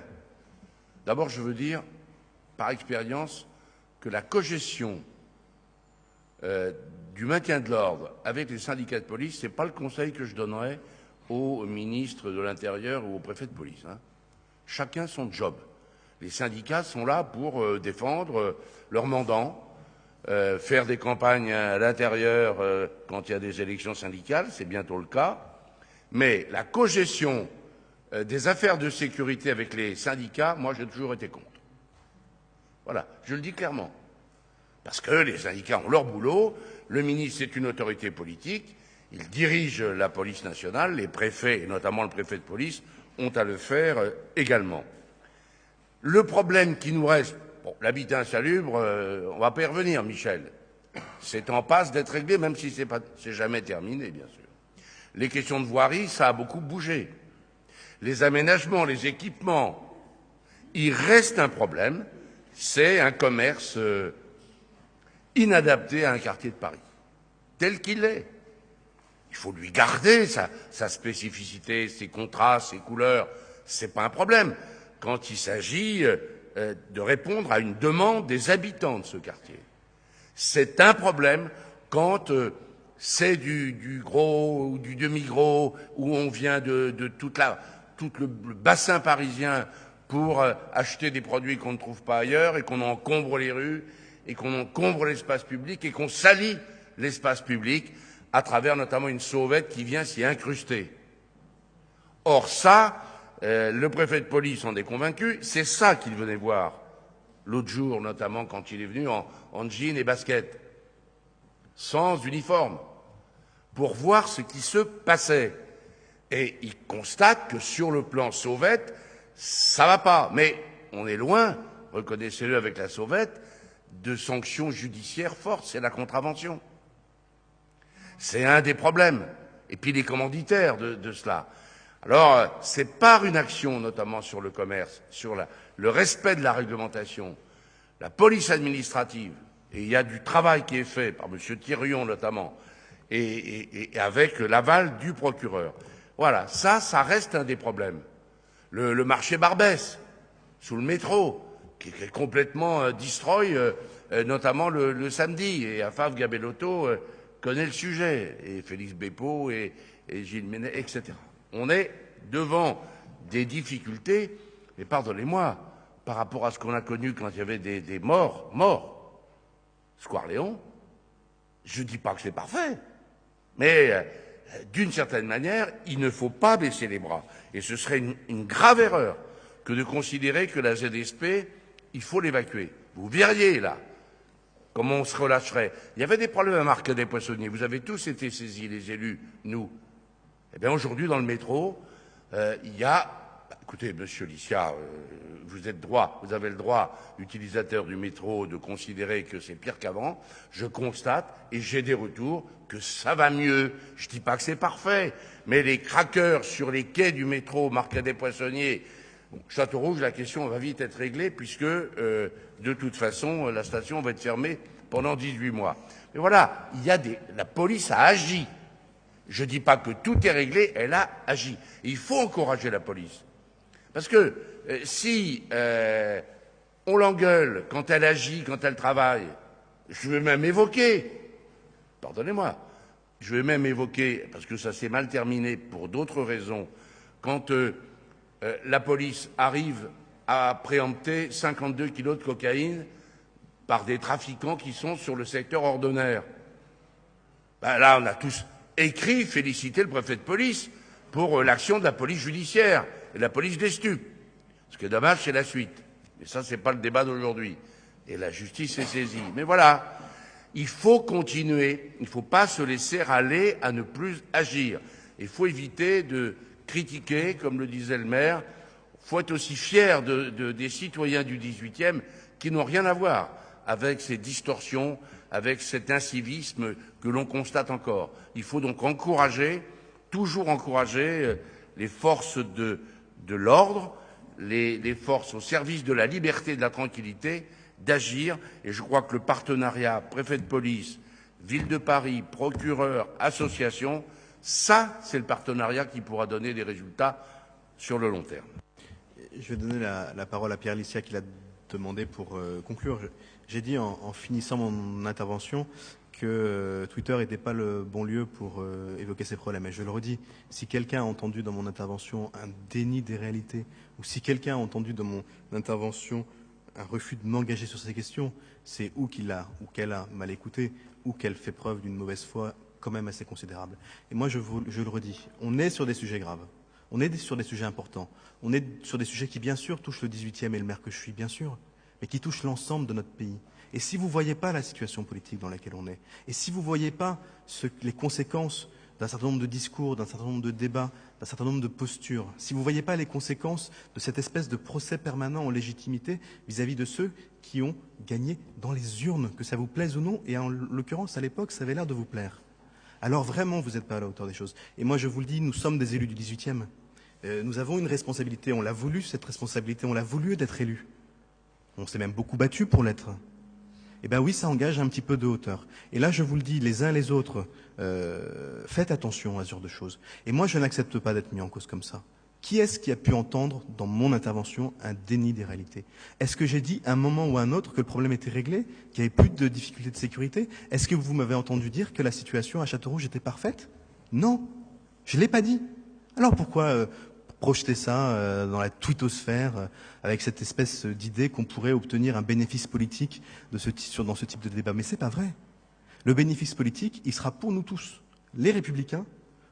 D'abord, je veux dire, par expérience, que la cogestion du maintien de l'ordre avec les syndicats de police, ce n'est pas le conseil que je donnerais au ministre de l'Intérieur ou au préfet de police. Hein. Chacun son job. Les syndicats sont là pour défendre leurs mandants, faire des campagnes à l'intérieur quand il y a des élections syndicales, c'est bientôt le cas. Mais la cogestion des affaires de sécurité avec les syndicats, moi j'ai toujours été contre. Voilà, je le dis clairement. Parce que les syndicats ont leur boulot, le ministre est une autorité politique, il dirige la police nationale, les préfets, et notamment le préfet de police, ont à le faire également. Le problème qui nous reste, bon, l'habitat insalubre, on ne va pas y revenir, Michel. C'est en passe d'être réglé, même si c'est jamais terminé, bien sûr. Les questions de voirie, ça a beaucoup bougé. Les aménagements, les équipements, il reste un problème, c'est un commerce inadapté à un quartier de Paris, tel qu'il est. Il faut lui garder sa spécificité, ses contrastes, ses couleurs. C'est pas un problème. Quand il s'agit de répondre à une demande des habitants de ce quartier. C'est un problème quand c'est du gros ou du demi-gros, où on vient de tout le bassin parisien pour acheter des produits qu'on ne trouve pas ailleurs et qu'on encombre les rues et qu'on encombre l'espace public et qu'on salit l'espace public à travers notamment une sauvette qui vient s'y incruster. Or ça, le préfet de police en est convaincu, c'est ça qu'il venait voir l'autre jour, notamment quand il est venu en jean et basket, sans uniforme, pour voir ce qui se passait. Et il constate que sur le plan sauvette, ça va pas. Mais on est loin, reconnaissez-le avec la sauvette, de sanctions judiciaires fortes, c'est la contravention. C'est un des problèmes. Et puis les commanditaires de cela. Alors, c'est par une action, notamment sur le commerce, sur le respect de la réglementation, la police administrative, et il y a du travail qui est fait par M. Thirion notamment, et avec l'aval du procureur. Voilà, ça reste un des problèmes. Le marché Barbès, sous le métro, qui est complètement destroy, notamment le samedi, et Afaf Gabellotto connaît le sujet, et Félix Bepo, et Gilles Ménet, etc. On est devant des difficultés, et pardonnez-moi, par rapport à ce qu'on a connu quand il y avait des morts, Square Léon, je ne dis pas que c'est parfait, mais d'une certaine manière, il ne faut pas baisser les bras. Et ce serait une grave erreur que de considérer que la ZSP, il faut l'évacuer. Vous verriez, là, comment on se relâcherait. Il y avait des problèmes à Marcadet-Poissonniers. Vous avez tous été saisis, les élus, nous. Eh bien, aujourd'hui, dans le métro, il y a... Écoutez, monsieur Licia, vous êtes droit, vous avez le droit, utilisateur du métro, de considérer que c'est pire qu'avant. Je constate, et j'ai des retours, que ça va mieux. Je dis pas que c'est parfait, mais les craqueurs sur les quais du métro Marcadet-Poissonniers, Château-Rouge, la question va vite être réglée, puisque, de toute façon, la station va être fermée pendant 18 mois. Mais voilà, la police a agi. Je dis pas que tout est réglé, elle a agi. Et il faut encourager la police. Parce que si on l'engueule quand elle agit, quand elle travaille, je vais même évoquer, pardonnez-moi, je vais même évoquer, parce que ça s'est mal terminé pour d'autres raisons, quand la police arrive à préempter 52 kilos de cocaïne par des trafiquants qui sont sur le secteur ordonnaire. Ben là, on a tous écrit, félicité le préfet de police pour l'action de la police judiciaire et de la police des stupes. Ce qui est dommage, c'est la suite. Mais ça, c'est pas le débat d'aujourd'hui. Et la justice est saisie. Mais voilà, il faut continuer. Il ne faut pas se laisser aller à ne plus agir. Il faut éviter de critiquer, comme le disait le maire. Il faut être aussi fier des citoyens du 18e qui n'ont rien à voir avec ces distorsions, avec cet incivisme que l'on constate encore. Il faut donc encourager, toujours encourager les forces de l'ordre, les forces au service de la liberté et de la tranquillité, d'agir. Et je crois que le partenariat préfet de police, ville de Paris, procureur, association, ça, c'est le partenariat qui pourra donner des résultats sur le long terme. Je vais donner la parole à Pierre Licia qui l'a demandé pour conclure. J'ai dit en finissant mon intervention que Twitter n'était pas le bon lieu pour évoquer ces problèmes. Et je le redis, si quelqu'un a entendu dans mon intervention un déni des réalités, ou si quelqu'un a entendu dans mon intervention un refus de m'engager sur ces questions, c'est ou qu'il a ou qu'elle a mal écouté, ou qu'elle fait preuve d'une mauvaise foi quand même assez considérable. Et moi, je le redis, on est sur des sujets graves. On est sur des sujets importants. On est sur des sujets qui, bien sûr, touchent le 18e et le maire que je suis, bien sûr, mais qui touchent l'ensemble de notre pays. Et si vous ne voyez pas la situation politique dans laquelle on est, et si vous ne voyez pas les conséquences d'un certain nombre de discours, d'un certain nombre de débats, d'un certain nombre de postures, si vous ne voyez pas les conséquences de cette espèce de procès permanent en légitimité vis-à-vis de ceux qui ont gagné dans les urnes, que ça vous plaise ou non, et en l'occurrence, à l'époque, ça avait l'air de vous plaire, alors vraiment, vous n'êtes pas à la hauteur des choses. Et moi, je vous le dis, nous sommes des élus du 18e. Nous avons une responsabilité, on l'a voulu, cette responsabilité, on l'a voulu d'être élus. On s'est même beaucoup battu pour l'être. Eh bien oui, ça engage un petit peu de hauteur. Et là, je vous le dis, les uns les autres, faites attention à ce genre de choses. Et moi, je n'accepte pas d'être mis en cause comme ça. Qui est-ce qui a pu entendre dans mon intervention un déni des réalités? Est-ce que j'ai dit à un moment ou à un autre que le problème était réglé, qu'il n'y avait plus de difficultés de sécurité? Est-ce que vous m'avez entendu dire que la situation à Château-Rouge était parfaite? Non, je ne l'ai pas dit. Alors pourquoi projeter ça dans la twittosphère avec cette espèce d'idée qu'on pourrait obtenir un bénéfice politique dans ce type de débat? Mais c'est pas vrai. Le bénéfice politique, il sera pour nous tous, les Républicains,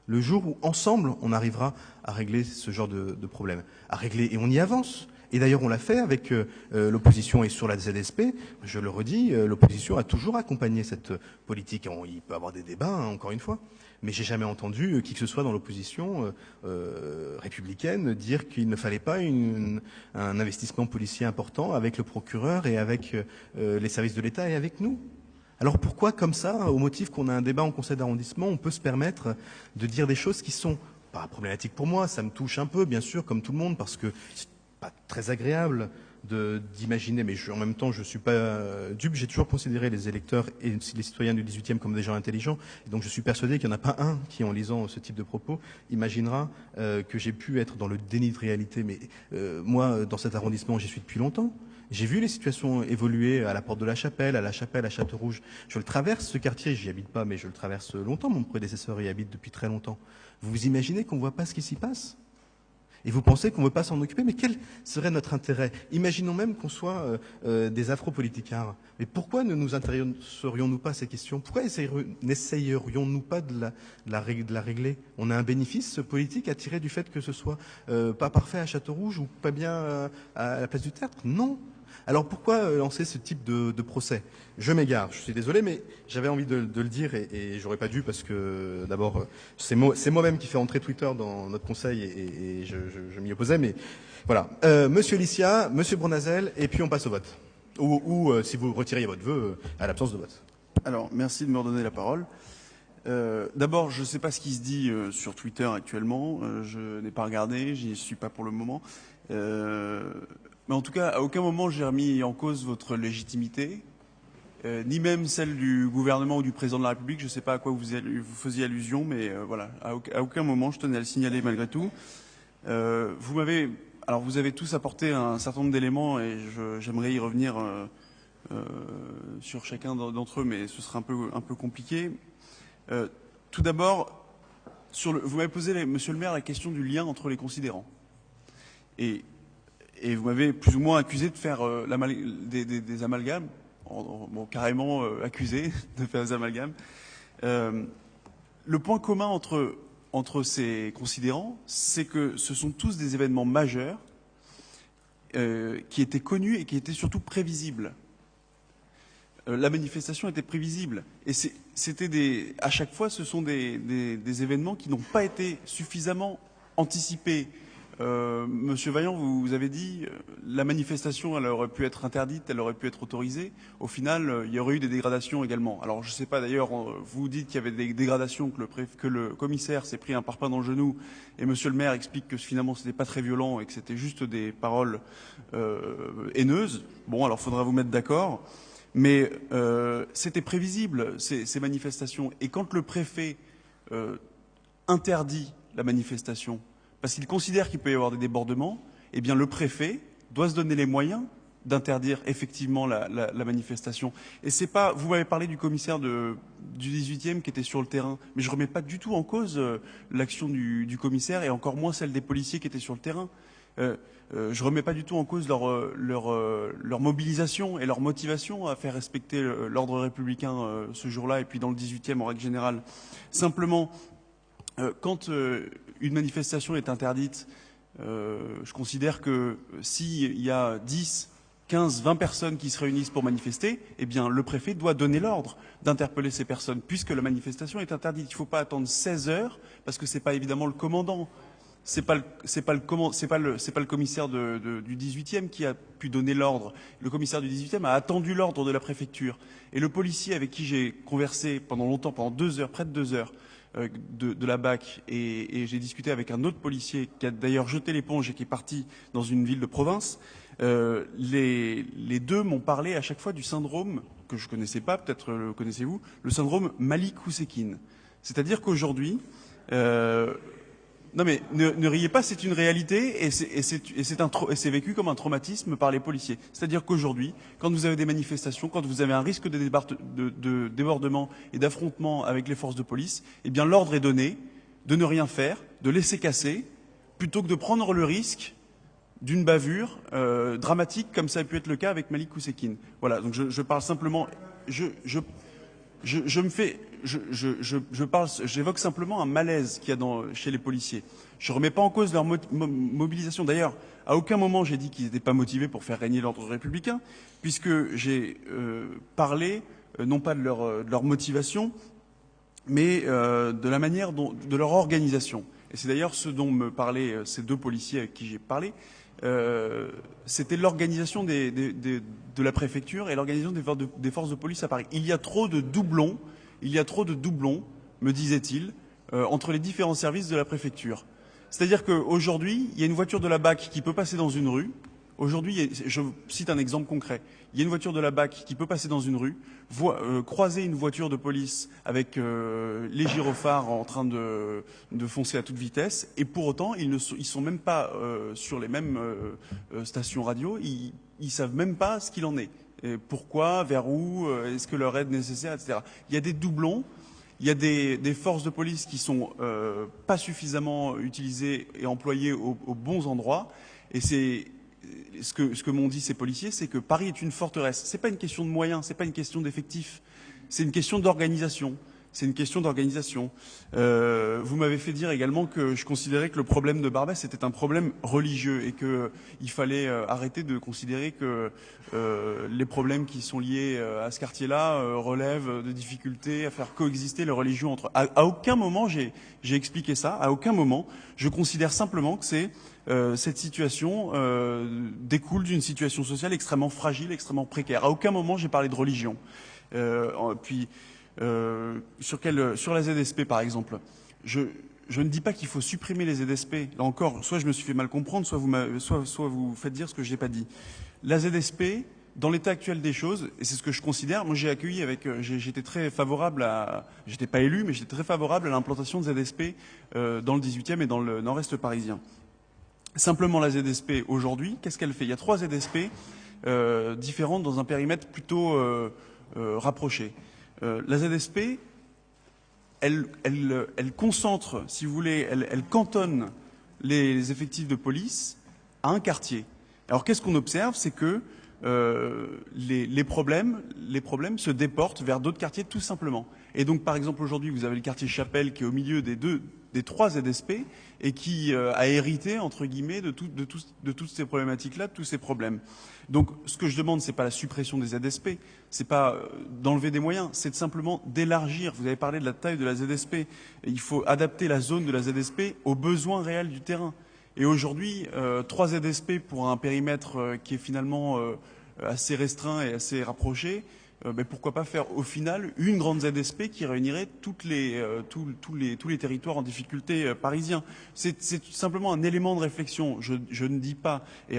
le jour où, ensemble, on arrivera à régler ce genre de problème. À régler, et on y avance. Et d'ailleurs, on l'a fait avec l'opposition et sur la ZSP. Je le redis, l'opposition a toujours accompagné cette politique. Il peut y avoir des débats, hein, encore une fois. Mais j'ai jamais entendu qui que ce soit dans l'opposition républicaine dire qu'il ne fallait pas un investissement policier important avec le procureur et avec les services de l'État et avec nous. Alors pourquoi, comme ça, au motif qu'on a un débat en conseil d'arrondissement, on peut se permettre de dire des choses qui sont pas problématiques pour moi, ça me touche un peu, bien sûr, comme tout le monde, parce que c'est pas très agréable d'imaginer, mais en même temps, je suis pas dupe, j'ai toujours considéré les électeurs et les citoyens du 18e comme des gens intelligents, et donc je suis persuadé qu'il n'y en a pas un qui, en lisant ce type de propos, imaginera que j'ai pu être dans le déni de réalité. Mais moi, dans cet arrondissement, j'y suis depuis longtemps. J'ai vu les situations évoluer à la Porte de la Chapelle, à Château-Rouge. Je le traverse, ce quartier, j'y habite pas, mais je le traverse longtemps. Mon prédécesseur y habite depuis très longtemps. Vous vous imaginez qu'on ne voit pas ce qui s'y passe? Et vous pensez qu'on ne veut pas s'en occuper? Mais quel serait notre intérêt? Imaginons même qu'on soit des afro-politicards. Mais pourquoi ne nous intéresserions-nous pas à ces questions? Pourquoi n'essayerions-nous pas de la régler? On a un bénéfice politique à tirer du fait que ce soit pas parfait à Château-Rouge ou pas bien à la place du Tertre? Non. Alors pourquoi lancer ce type de procès? Je m'égare, je suis désolé, mais j'avais envie de le dire et j'aurais pas dû parce que d'abord c'est moi-même qui fais entrer Twitter dans notre conseil et je m'y opposais, mais voilà. Monsieur Licia, Monsieur Bournazel, et puis on passe au vote. Ou si vous retiriez votre vœu à l'absence de vote. Alors, merci de me redonner la parole. D'abord, je ne sais pas ce qui se dit sur Twitter actuellement. Je n'ai pas regardé, j'y suis pas pour le moment. Mais en tout cas, à aucun moment j'ai remis en cause votre légitimité, ni même celle du gouvernement ou du président de la République. Je ne sais pas à quoi vous faisiez allusion, mais voilà, à aucun moment je tenais à le signaler malgré tout. Vous avez tous apporté un certain nombre d'éléments et j'aimerais y revenir sur chacun d'entre eux, mais ce sera un peu compliqué. Tout d'abord, vous m'avez posé, Monsieur le maire, la question du lien entre les considérants. Et vous m'avez plus ou moins accusé de faire des amalgames, carrément accusé de faire des amalgames. Le point commun entre ces considérants, c'est que ce sont tous des événements majeurs qui étaient connus et qui étaient surtout prévisibles. La manifestation était prévisible. Et à chaque fois, ce sont des événements qui n'ont pas été suffisamment anticipés. Monsieur Vaillant, vous avez dit la manifestation, elle aurait pu être interdite, elle aurait pu être autorisée. Au final, il y aurait eu des dégradations également. Alors, je ne sais pas d'ailleurs, vous dites qu'il y avait des dégradations, que le commissaire s'est pris un parpaing dans le genou, et Monsieur le maire explique que finalement c'était pas très violent et que c'était juste des paroles haineuses. Bon, alors faudra vous mettre d'accord. Mais c'était prévisible ces manifestations. Et quand le préfet interdit la manifestation, parce qu'il considère qu'il peut y avoir des débordements, eh bien le préfet doit se donner les moyens d'interdire effectivement la manifestation. Et c'est pas, vous m'avez parlé du commissaire du 18e qui était sur le terrain, mais je remets pas du tout en cause l'action du commissaire et encore moins celle des policiers qui étaient sur le terrain. Je remets pas du tout en cause leur mobilisation et leur motivation à faire respecter l'ordre républicain ce jour-là et puis dans le 18e en règle générale. Simplement, quand une manifestation est interdite, je considère que s'il y a 10, 15, 20 personnes qui se réunissent pour manifester, eh bien le préfet doit donner l'ordre d'interpeller ces personnes puisque la manifestation est interdite. Il ne faut pas attendre 16 heures parce que c'est pas évidemment le commandant. C'est pas le commissaire du 18e qui a pu donner l'ordre. Le commissaire du 18e a attendu l'ordre de la préfecture. Et le policier avec qui j'ai conversé pendant longtemps, pendant 2 heures, près de 2 heures, de la BAC, et j'ai discuté avec un autre policier qui a d'ailleurs jeté l'éponge et qui est parti dans une ville de province, les deux m'ont parlé à chaque fois du syndrome, que je ne connaissais pas, peut-être le connaissez-vous, le syndrome Malik Oussekine. C'est-à-dire qu'aujourd'hui... non mais ne riez pas, c'est une réalité et c'est vécu comme un traumatisme par les policiers. C'est-à-dire qu'aujourd'hui, quand vous avez des manifestations, quand vous avez un risque de débordement et d'affrontement avec les forces de police, eh bien l'ordre est donné de ne rien faire, de laisser casser, plutôt que de prendre le risque d'une bavure dramatique comme ça a pu être le cas avec Malik Oussekine. Voilà, donc je parle simplement... J'évoque simplement un malaise qu'il y a chez les policiers. Je ne remets pas en cause leur mobilisation. D'ailleurs, à aucun moment j'ai dit qu'ils n'étaient pas motivés pour faire régner l'ordre républicain, puisque j'ai parlé, non pas de leur motivation, mais de la manière de leur organisation. Et c'est d'ailleurs ce dont me parlaient ces deux policiers avec qui j'ai parlé. C'était l'organisation de la préfecture et l'organisation des forces de police à Paris. Il y a trop de doublons, me disait-il, entre les différents services de la préfecture. C'est-à-dire qu'aujourd'hui, il y a une voiture de la BAC qui peut passer dans une rue. Aujourd'hui, je cite un exemple concret. Il y a une voiture de la BAC qui peut passer dans une rue, croiser une voiture de police avec les gyrophares en train de foncer à toute vitesse, et pour autant, ils sont même pas sur les mêmes stations radio, ils savent même pas ce qu'il en est. Et pourquoi, vers où, est-ce que leur aide nécessaire, etc. Il y a des doublons, Il y a des forces de police qui sont pas suffisamment utilisées et employées aux bons endroits. Et c'est ce que m'ont dit ces policiers, c'est que Paris est une forteresse. C'est pas une question de moyens, c'est pas une question d'effectifs, c'est une question d'organisation. C'est une question d'organisation. Vous m'avez fait dire également que je considérais que le problème de Barbès était un problème religieux et qu'il fallait arrêter de considérer que les problèmes qui sont liés à ce quartier-là relèvent de difficultés à faire coexister les religions entre eux. À aucun moment j'ai expliqué ça. À aucun moment. Je considère simplement que cette situation découle d'une situation sociale extrêmement fragile, extrêmement précaire. À aucun moment j'ai parlé de religion. Sur la ZSP, par exemple, je ne dis pas qu'il faut supprimer les ZSP. Là encore, soit je me suis fait mal comprendre, soit vous faites dire ce que je n'ai pas dit. La ZSP, dans l'état actuel des choses, et c'est ce que je considère, moi j'ai accueilli j'étais très favorable j'étais pas élu, mais j'étais très favorable à l'implantation de ZSP dans le 18e et dans le nord-est parisien. Simplement, la ZSP, aujourd'hui, qu'est-ce qu'elle fait? Il y a 3 ZSP différentes dans un périmètre plutôt rapproché. La ZSP, elle concentre, si vous voulez, elle cantonne les effectifs de police à un quartier. Alors qu'est-ce qu'on observe? C'est que les problèmes se déportent vers d'autres quartiers tout simplement. Et donc par exemple aujourd'hui vous avez le quartier Chapelle qui est au milieu des 3 ZSP et qui a hérité entre guillemets de toutes ces problématiques-là, de tous ces problèmes. Donc ce que je demande, c'est pas la suppression des ZSP, c'est pas d'enlever des moyens, c'est simplement d'élargir. Vous avez parlé de la taille de la ZSP. Et il faut adapter la zone de la ZSP aux besoins réels du terrain. Et aujourd'hui, 3 ZSP pour un périmètre qui est finalement assez restreint et assez rapproché, pourquoi pas faire au final une grande ZSP qui réunirait tous les territoires en difficulté parisiens. C'est simplement un élément de réflexion. Je ne dis pas, et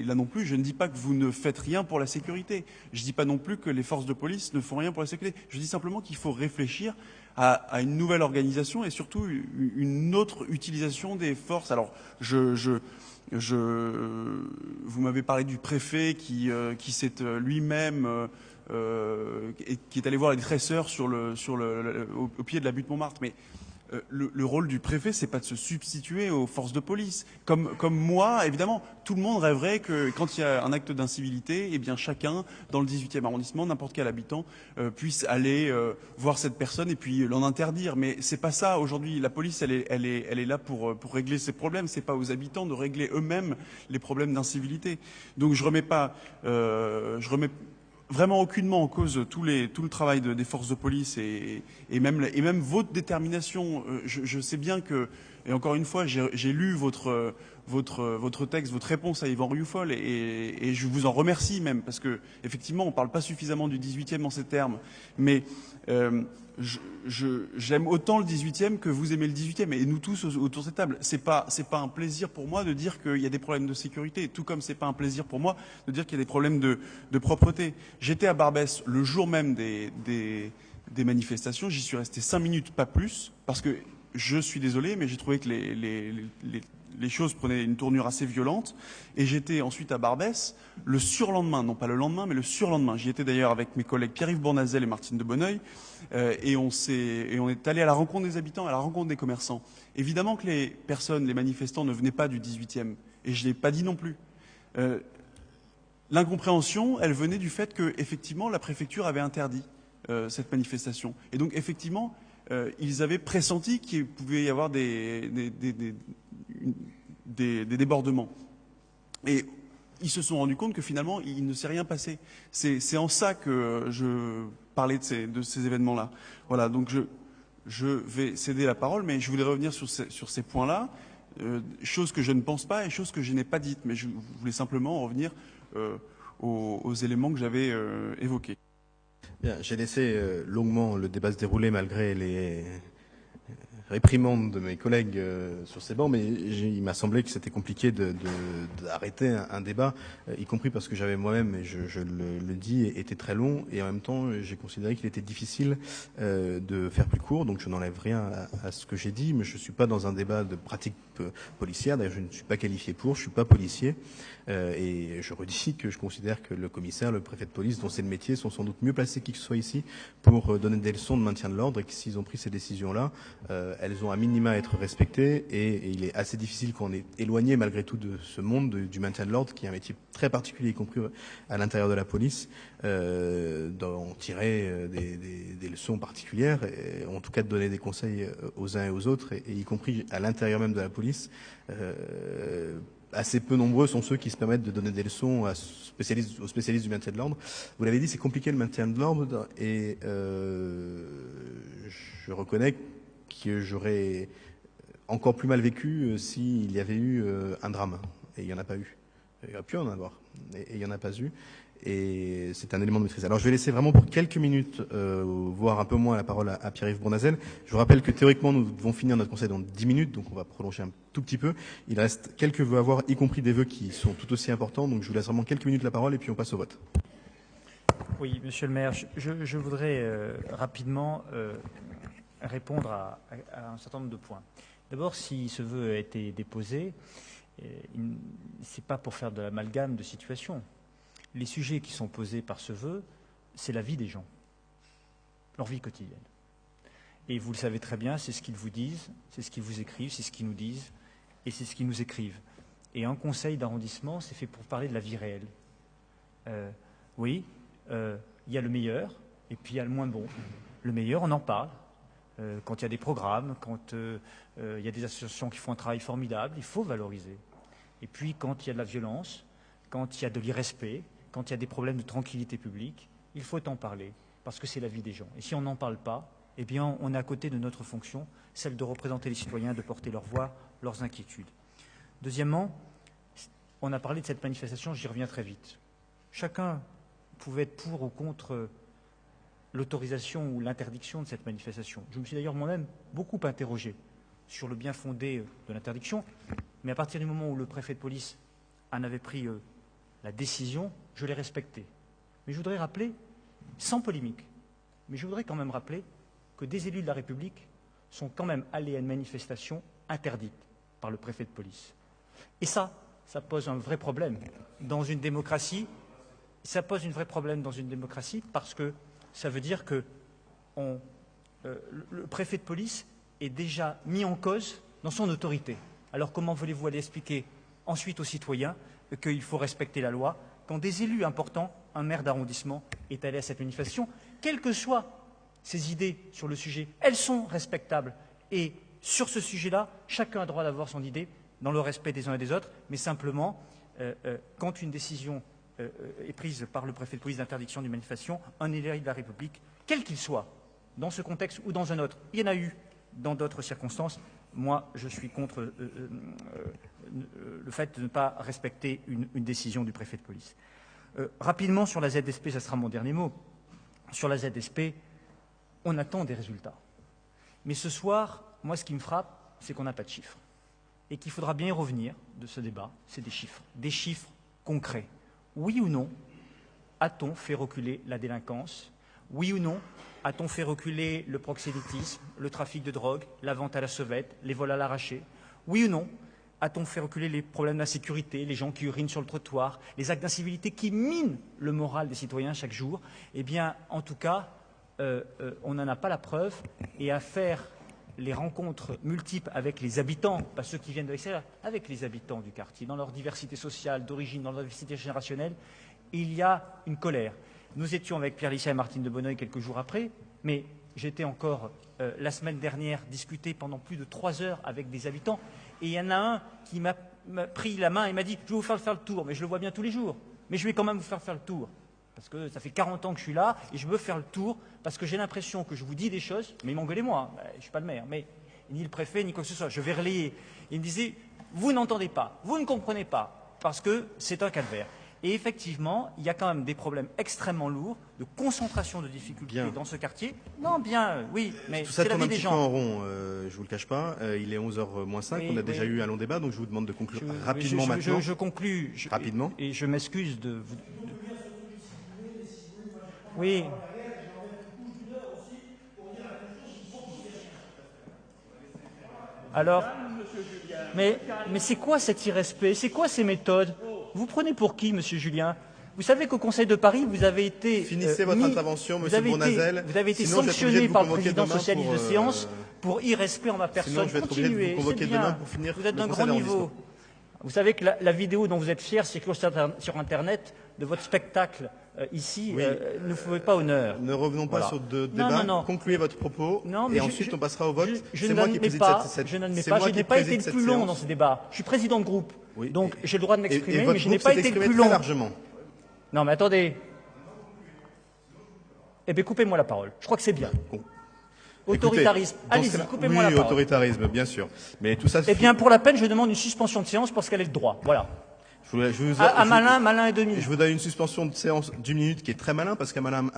là non plus, je ne dis pas que vous ne faites rien pour la sécurité. Je ne dis pas non plus que les forces de police ne font rien pour la sécurité. Je dis simplement qu'il faut réfléchir à une nouvelle organisation et surtout une autre utilisation des forces. Alors, vous m'avez parlé du préfet qui s'est lui-même et qui est allé voir les dresseurs au pied de la butte Montmartre. Mais le rôle du préfet, c'est pas de se substituer aux forces de police. Comme moi, évidemment, tout le monde rêverait que quand il y a un acte d'incivilité, eh bien chacun dans le 18e arrondissement, n'importe quel habitant, puisse aller voir cette personne et puis l'en interdire. Mais c'est pas ça aujourd'hui. La police, elle est là pour régler ces problèmes. C'est pas aux habitants de régler eux-mêmes les problèmes d'incivilité. Donc je remets vraiment aucunement en cause tout le travail des forces de police et même votre détermination. Je sais bien que, et encore une fois, j'ai lu votre texte, votre réponse à Yvan Rioufol et je vous en remercie même parce que effectivement on ne parle pas suffisamment du 18e en ces termes, mais j'aime autant le 18e que vous aimez le 18e et nous tous autour de cette table. C'est pas un plaisir pour moi de dire qu'il y a des problèmes de sécurité, tout comme c'est pas un plaisir pour moi de dire qu'il y a des problèmes de propreté. J'étais à Barbès le jour même des manifestations, j'y suis resté 5 minutes, pas plus, parce que je suis désolé, mais j'ai trouvé que les choses prenaient une tournure assez violente. Et j'étais ensuite à Barbès le surlendemain, non pas le lendemain, mais le surlendemain. J'y étais d'ailleurs avec mes collègues Pierre-Yves Bournazel et Martine de Bonneuil. Et on est allé à la rencontre des habitants, à la rencontre des commerçants. Évidemment que les manifestants ne venaient pas du 18e. Et je ne l'ai pas dit non plus. L'incompréhension, elle venait du fait que, effectivement, la préfecture avait interdit cette manifestation. Et donc, effectivement, ils avaient pressenti qu'il pouvait y avoir des débordements. Et ils se sont rendus compte que finalement, il ne s'est rien passé. C'est en ça que je parlais de ces événements-là. Voilà, donc je vais céder la parole, mais je voulais revenir sur ces points-là, choses que je ne pense pas et choses que je n'ai pas dites. Mais je voulais simplement revenir aux éléments que j'avais évoqués. Bien, j'ai laissé longuement le débat se dérouler malgré réprimande de mes collègues sur ces bancs, mais il m'a semblé que c'était compliqué d'arrêter un débat, y compris parce que j'avais moi-même, et je le dis, été très long, et en même temps j'ai considéré qu'il était difficile de faire plus court, donc je n'enlève rien à ce que j'ai dit, mais je ne suis pas dans un débat de pratique policière, d'ailleurs je ne suis pas qualifié pour, je ne suis pas policier, et je redis que je considère que le commissaire, le préfet de police, dont c'est le métier, sont sans doute mieux placés qui que ce soit ici pour donner des leçons de maintien de l'ordre, et que s'ils ont pris ces décisions-là, elles ont à minima à être respectées, et il est assez difficile qu'on est éloigné malgré tout de ce monde du maintien de l'ordre, qui est un métier très particulier, y compris à l'intérieur de la police, d'en tirer des leçons particulières, et en tout cas de donner des conseils aux uns et aux autres, et y compris à l'intérieur même de la police. Assez peu nombreux sont ceux qui se permettent de donner des leçons aux spécialistes du maintien de l'ordre. Vous l'avez dit, c'est compliqué le maintien de l'ordre, et je reconnais que j'aurais encore plus mal vécu s'il y avait eu un drame. Et il n'y en a pas eu. Il y aurait pu en avoir. Et il n'y en a pas eu. Et c'est un élément de maîtrise. Alors je vais laisser vraiment pour quelques minutes, voire un peu moins, la parole à Pierre-Yves Bournazel. Je vous rappelle que théoriquement nous devons finir notre conseil dans 10 minutes, donc on va prolonger un tout petit peu. Il reste quelques vœux à voir, y compris des vœux qui sont tout aussi importants. Donc je vous laisse vraiment quelques minutes la parole et puis on passe au vote. Oui, monsieur le maire, je voudrais rapidement répondre à un certain nombre de points. D'abord, si ce vœu a été déposé, c'est pas pour faire de l'amalgame de situation. Les sujets qui sont posés par ce vœu, c'est la vie des gens, leur vie quotidienne. Et vous le savez très bien, c'est ce qu'ils vous disent, c'est ce qu'ils vous écrivent, c'est ce qu'ils nous disent, et c'est ce qu'ils nous écrivent. Et un conseil d'arrondissement, c'est fait pour parler de la vie réelle. Oui, il y a le meilleur, et puis il y a le moins bon. Le meilleur, on en parle. Quand il y a des programmes, quand il y a des associations qui font un travail formidable, il faut valoriser. Et puis quand il y a de la violence, quand il y a de l'irrespect, quand il y a des problèmes de tranquillité publique, il faut en parler, parce que c'est la vie des gens. Et si on n'en parle pas, eh bien on est à côté de notre fonction, celle de représenter les citoyens, de porter leur voix, leurs inquiétudes. Deuxièmement, on a parlé de cette manifestation, j'y reviens très vite. Chacun pouvait être pour ou contre l'autorisation ou l'interdiction de cette manifestation. Je me suis d'ailleurs moi-même beaucoup interrogé sur le bien fondé de l'interdiction, mais à partir du moment où le préfet de police en avait pris la décision, je l'ai respectée. Mais je voudrais rappeler, sans polémique, mais je voudrais quand même rappeler que des élus de la République sont quand même allés à une manifestation interdite par le préfet de police. Et ça pose un vrai problème dans une démocratie. Ça pose un vrai problème dans une démocratie parce que ça veut dire que le préfet de police est déjà mis en cause dans son autorité. Alors comment voulez-vous aller expliquer ensuite aux citoyens qu'il faut respecter la loi quand des élus importants, un maire d'arrondissement, est allé à cette manifestation, quelles que soient ses idées sur le sujet, elles sont respectables. Et sur ce sujet-là, chacun a droit d'avoir son idée dans le respect des uns et des autres, mais simplement, quand une décision est prise par le préfet de police d'interdiction d'une manifestation, un élu de la République, quel qu'il soit, dans ce contexte ou dans un autre, il y en a eu dans d'autres circonstances. Moi, je suis contre le fait de ne pas respecter une décision du préfet de police. Rapidement, sur la ZSP, ça sera mon dernier mot. Sur la ZSP, on attend des résultats. Mais ce soir, moi, ce qui me frappe, c'est qu'on n'a pas de chiffres. Et qu'il faudra bien y revenir de ce débat, c'est des chiffres concrets. Oui ou non, a-t-on fait reculer la délinquance? Oui ou non, a-t-on fait reculer le proxénétisme, le trafic de drogue, la vente à la sauvette, les vols à l'arraché? Oui ou non, a-t-on fait reculer les problèmes d'insécurité, les gens qui urinent sur le trottoir, les actes d'incivilité qui minent le moral des citoyens chaque jour? Eh bien, en tout cas, on n'en a pas la preuve. Et à faire les rencontres multiples avec les habitants, pas ceux qui viennent de l'extérieur, avec les habitants du quartier, dans leur diversité sociale, d'origine, dans leur diversité générationnelle, il y a une colère. Nous étions avec Pierre Licia et Martine de Bonneuil quelques jours après, mais j'étais encore la semaine dernière discuter pendant plus de 3 heures avec des habitants, et il y en a un qui m'a pris la main et m'a dit « Je vais vous faire le tour, mais je le vois bien tous les jours, mais je vais quand même vous faire le tour. » Parce que ça fait 40 ans que je suis là et je veux faire le tour parce que j'ai l'impression que je vous dis des choses, mais m'engueulez-moi, je ne suis pas le maire, mais ni le préfet, ni quoi que ce soit. Je vais relayer. Il me disait, vous n'entendez pas, vous ne comprenez pas, parce que c'est un calvaire. Et effectivement, il y a quand même des problèmes extrêmement lourds de concentration de difficultés Bien. dans ce quartier. Non, bien, oui, mais Tout ça c'est la tourne un vie des petit peu gens. en rond, je vous le cache pas. Il est 11h moins 5, Oui, on a déjà oui. eu un long débat, donc je vous demande de conclure Je- rapidement je- maintenant. Je conclus. Rapidement. Et je m'excuse de vous. Oui. Alors, mais c'est quoi cet irrespect? C'est quoi ces méthodes? Vous prenez pour qui, Monsieur Julien? Vous savez qu'au Conseil de Paris, vous avez été Finissez votre intervention, Monsieur Bournazel. Vous avez été Sinon, je vais être obligé de sanctionné vous par le convoquer président demain socialiste pour, de séance pour irrespect en ma personne. Sinon, je vais être obligé de vous Continuez, convoquer c'est bien. demain pour finir Vous êtes le d'un conseil grand niveau. d'arrondissement. Vous savez que la vidéo dont vous êtes fier circule sur Internet de votre spectacle ici Oui. ne vous fait pas honneur. Ne revenons pas Voilà. sur de Non, débat. non. Concluez votre propos Non, mais et ensuite on passera au vote. Je C'est moi qui n'admets préside pas, cette je n'admets c'est pas, moi je qui n'ai pas été préside le cette plus long séance. dans ce débat. Je suis président de groupe, Oui, donc et- j'ai le droit de et m'exprimer, votre mais je n'ai groupe pas s'est été le exprimé plus très long. largement. Non, mais attendez. Eh bien, coupez-moi la parole. Je crois que c'est bien. Bon. Autoritarisme. Écoutez, dans ce Allez-y, cas-là- coupez-moi oui, la parole. autoritarisme, bien sûr. Mais tout ça. Eh bien, pour la peine, je demande une suspension de séance parce qu'elle est le droit. Voilà. À malin, malin et demi. Je vous donne une suspension de séance d'1 minute qui est très malin parce qu'à malin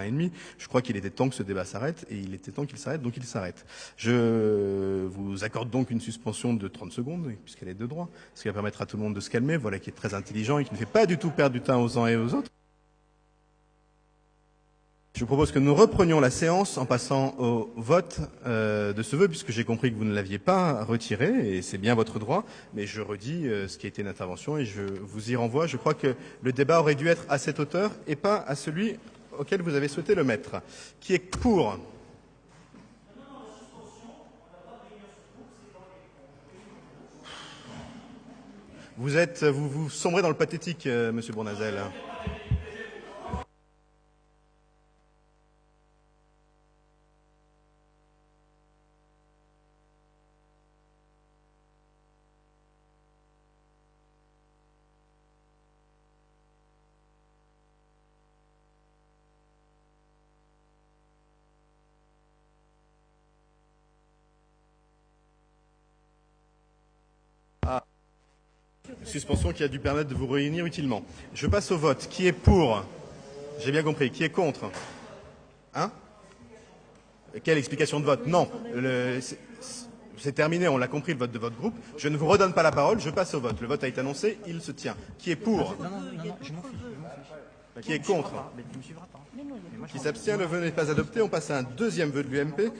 et demi, je crois qu'il était temps que ce débat s'arrête et il était temps qu'il s'arrête, donc il s'arrête. Je vous accorde donc une suspension de 30 secondes puisqu'elle est de droit, ce qui va permettre à tout le monde de se calmer, voilà qui est très intelligent et qui ne fait pas du tout perdre du temps aux uns et aux autres. Je propose que nous reprenions la séance en passant au vote de ce vœu, puisque j'ai compris que vous ne l'aviez pas retiré, et c'est bien votre droit, mais je redis ce qui a été une intervention et je vous y renvoie. Je crois que le débat aurait dû être à cette hauteur et pas à celui auquel vous avez souhaité le mettre. Qui est pour? Vous sombrez dans le pathétique, Monsieur Bournazel. Suspension qui a dû permettre de vous réunir utilement. Je passe au vote. Qui est pour? J'ai bien compris. Qui est contre? Hein? Quelle explication de vote? Non. C'est terminé, on l'a compris, le vote de votre groupe. Je ne vous redonne pas la parole, je passe au vote. Le vote a été annoncé, il se tient. Qui est pour? Non, je m'en fiche. Qui est contre? Mais tu me suivras pas. Qui s'abstient? Le vœu n'est pas adopté. On passe à un deuxième vœu de l'UMP.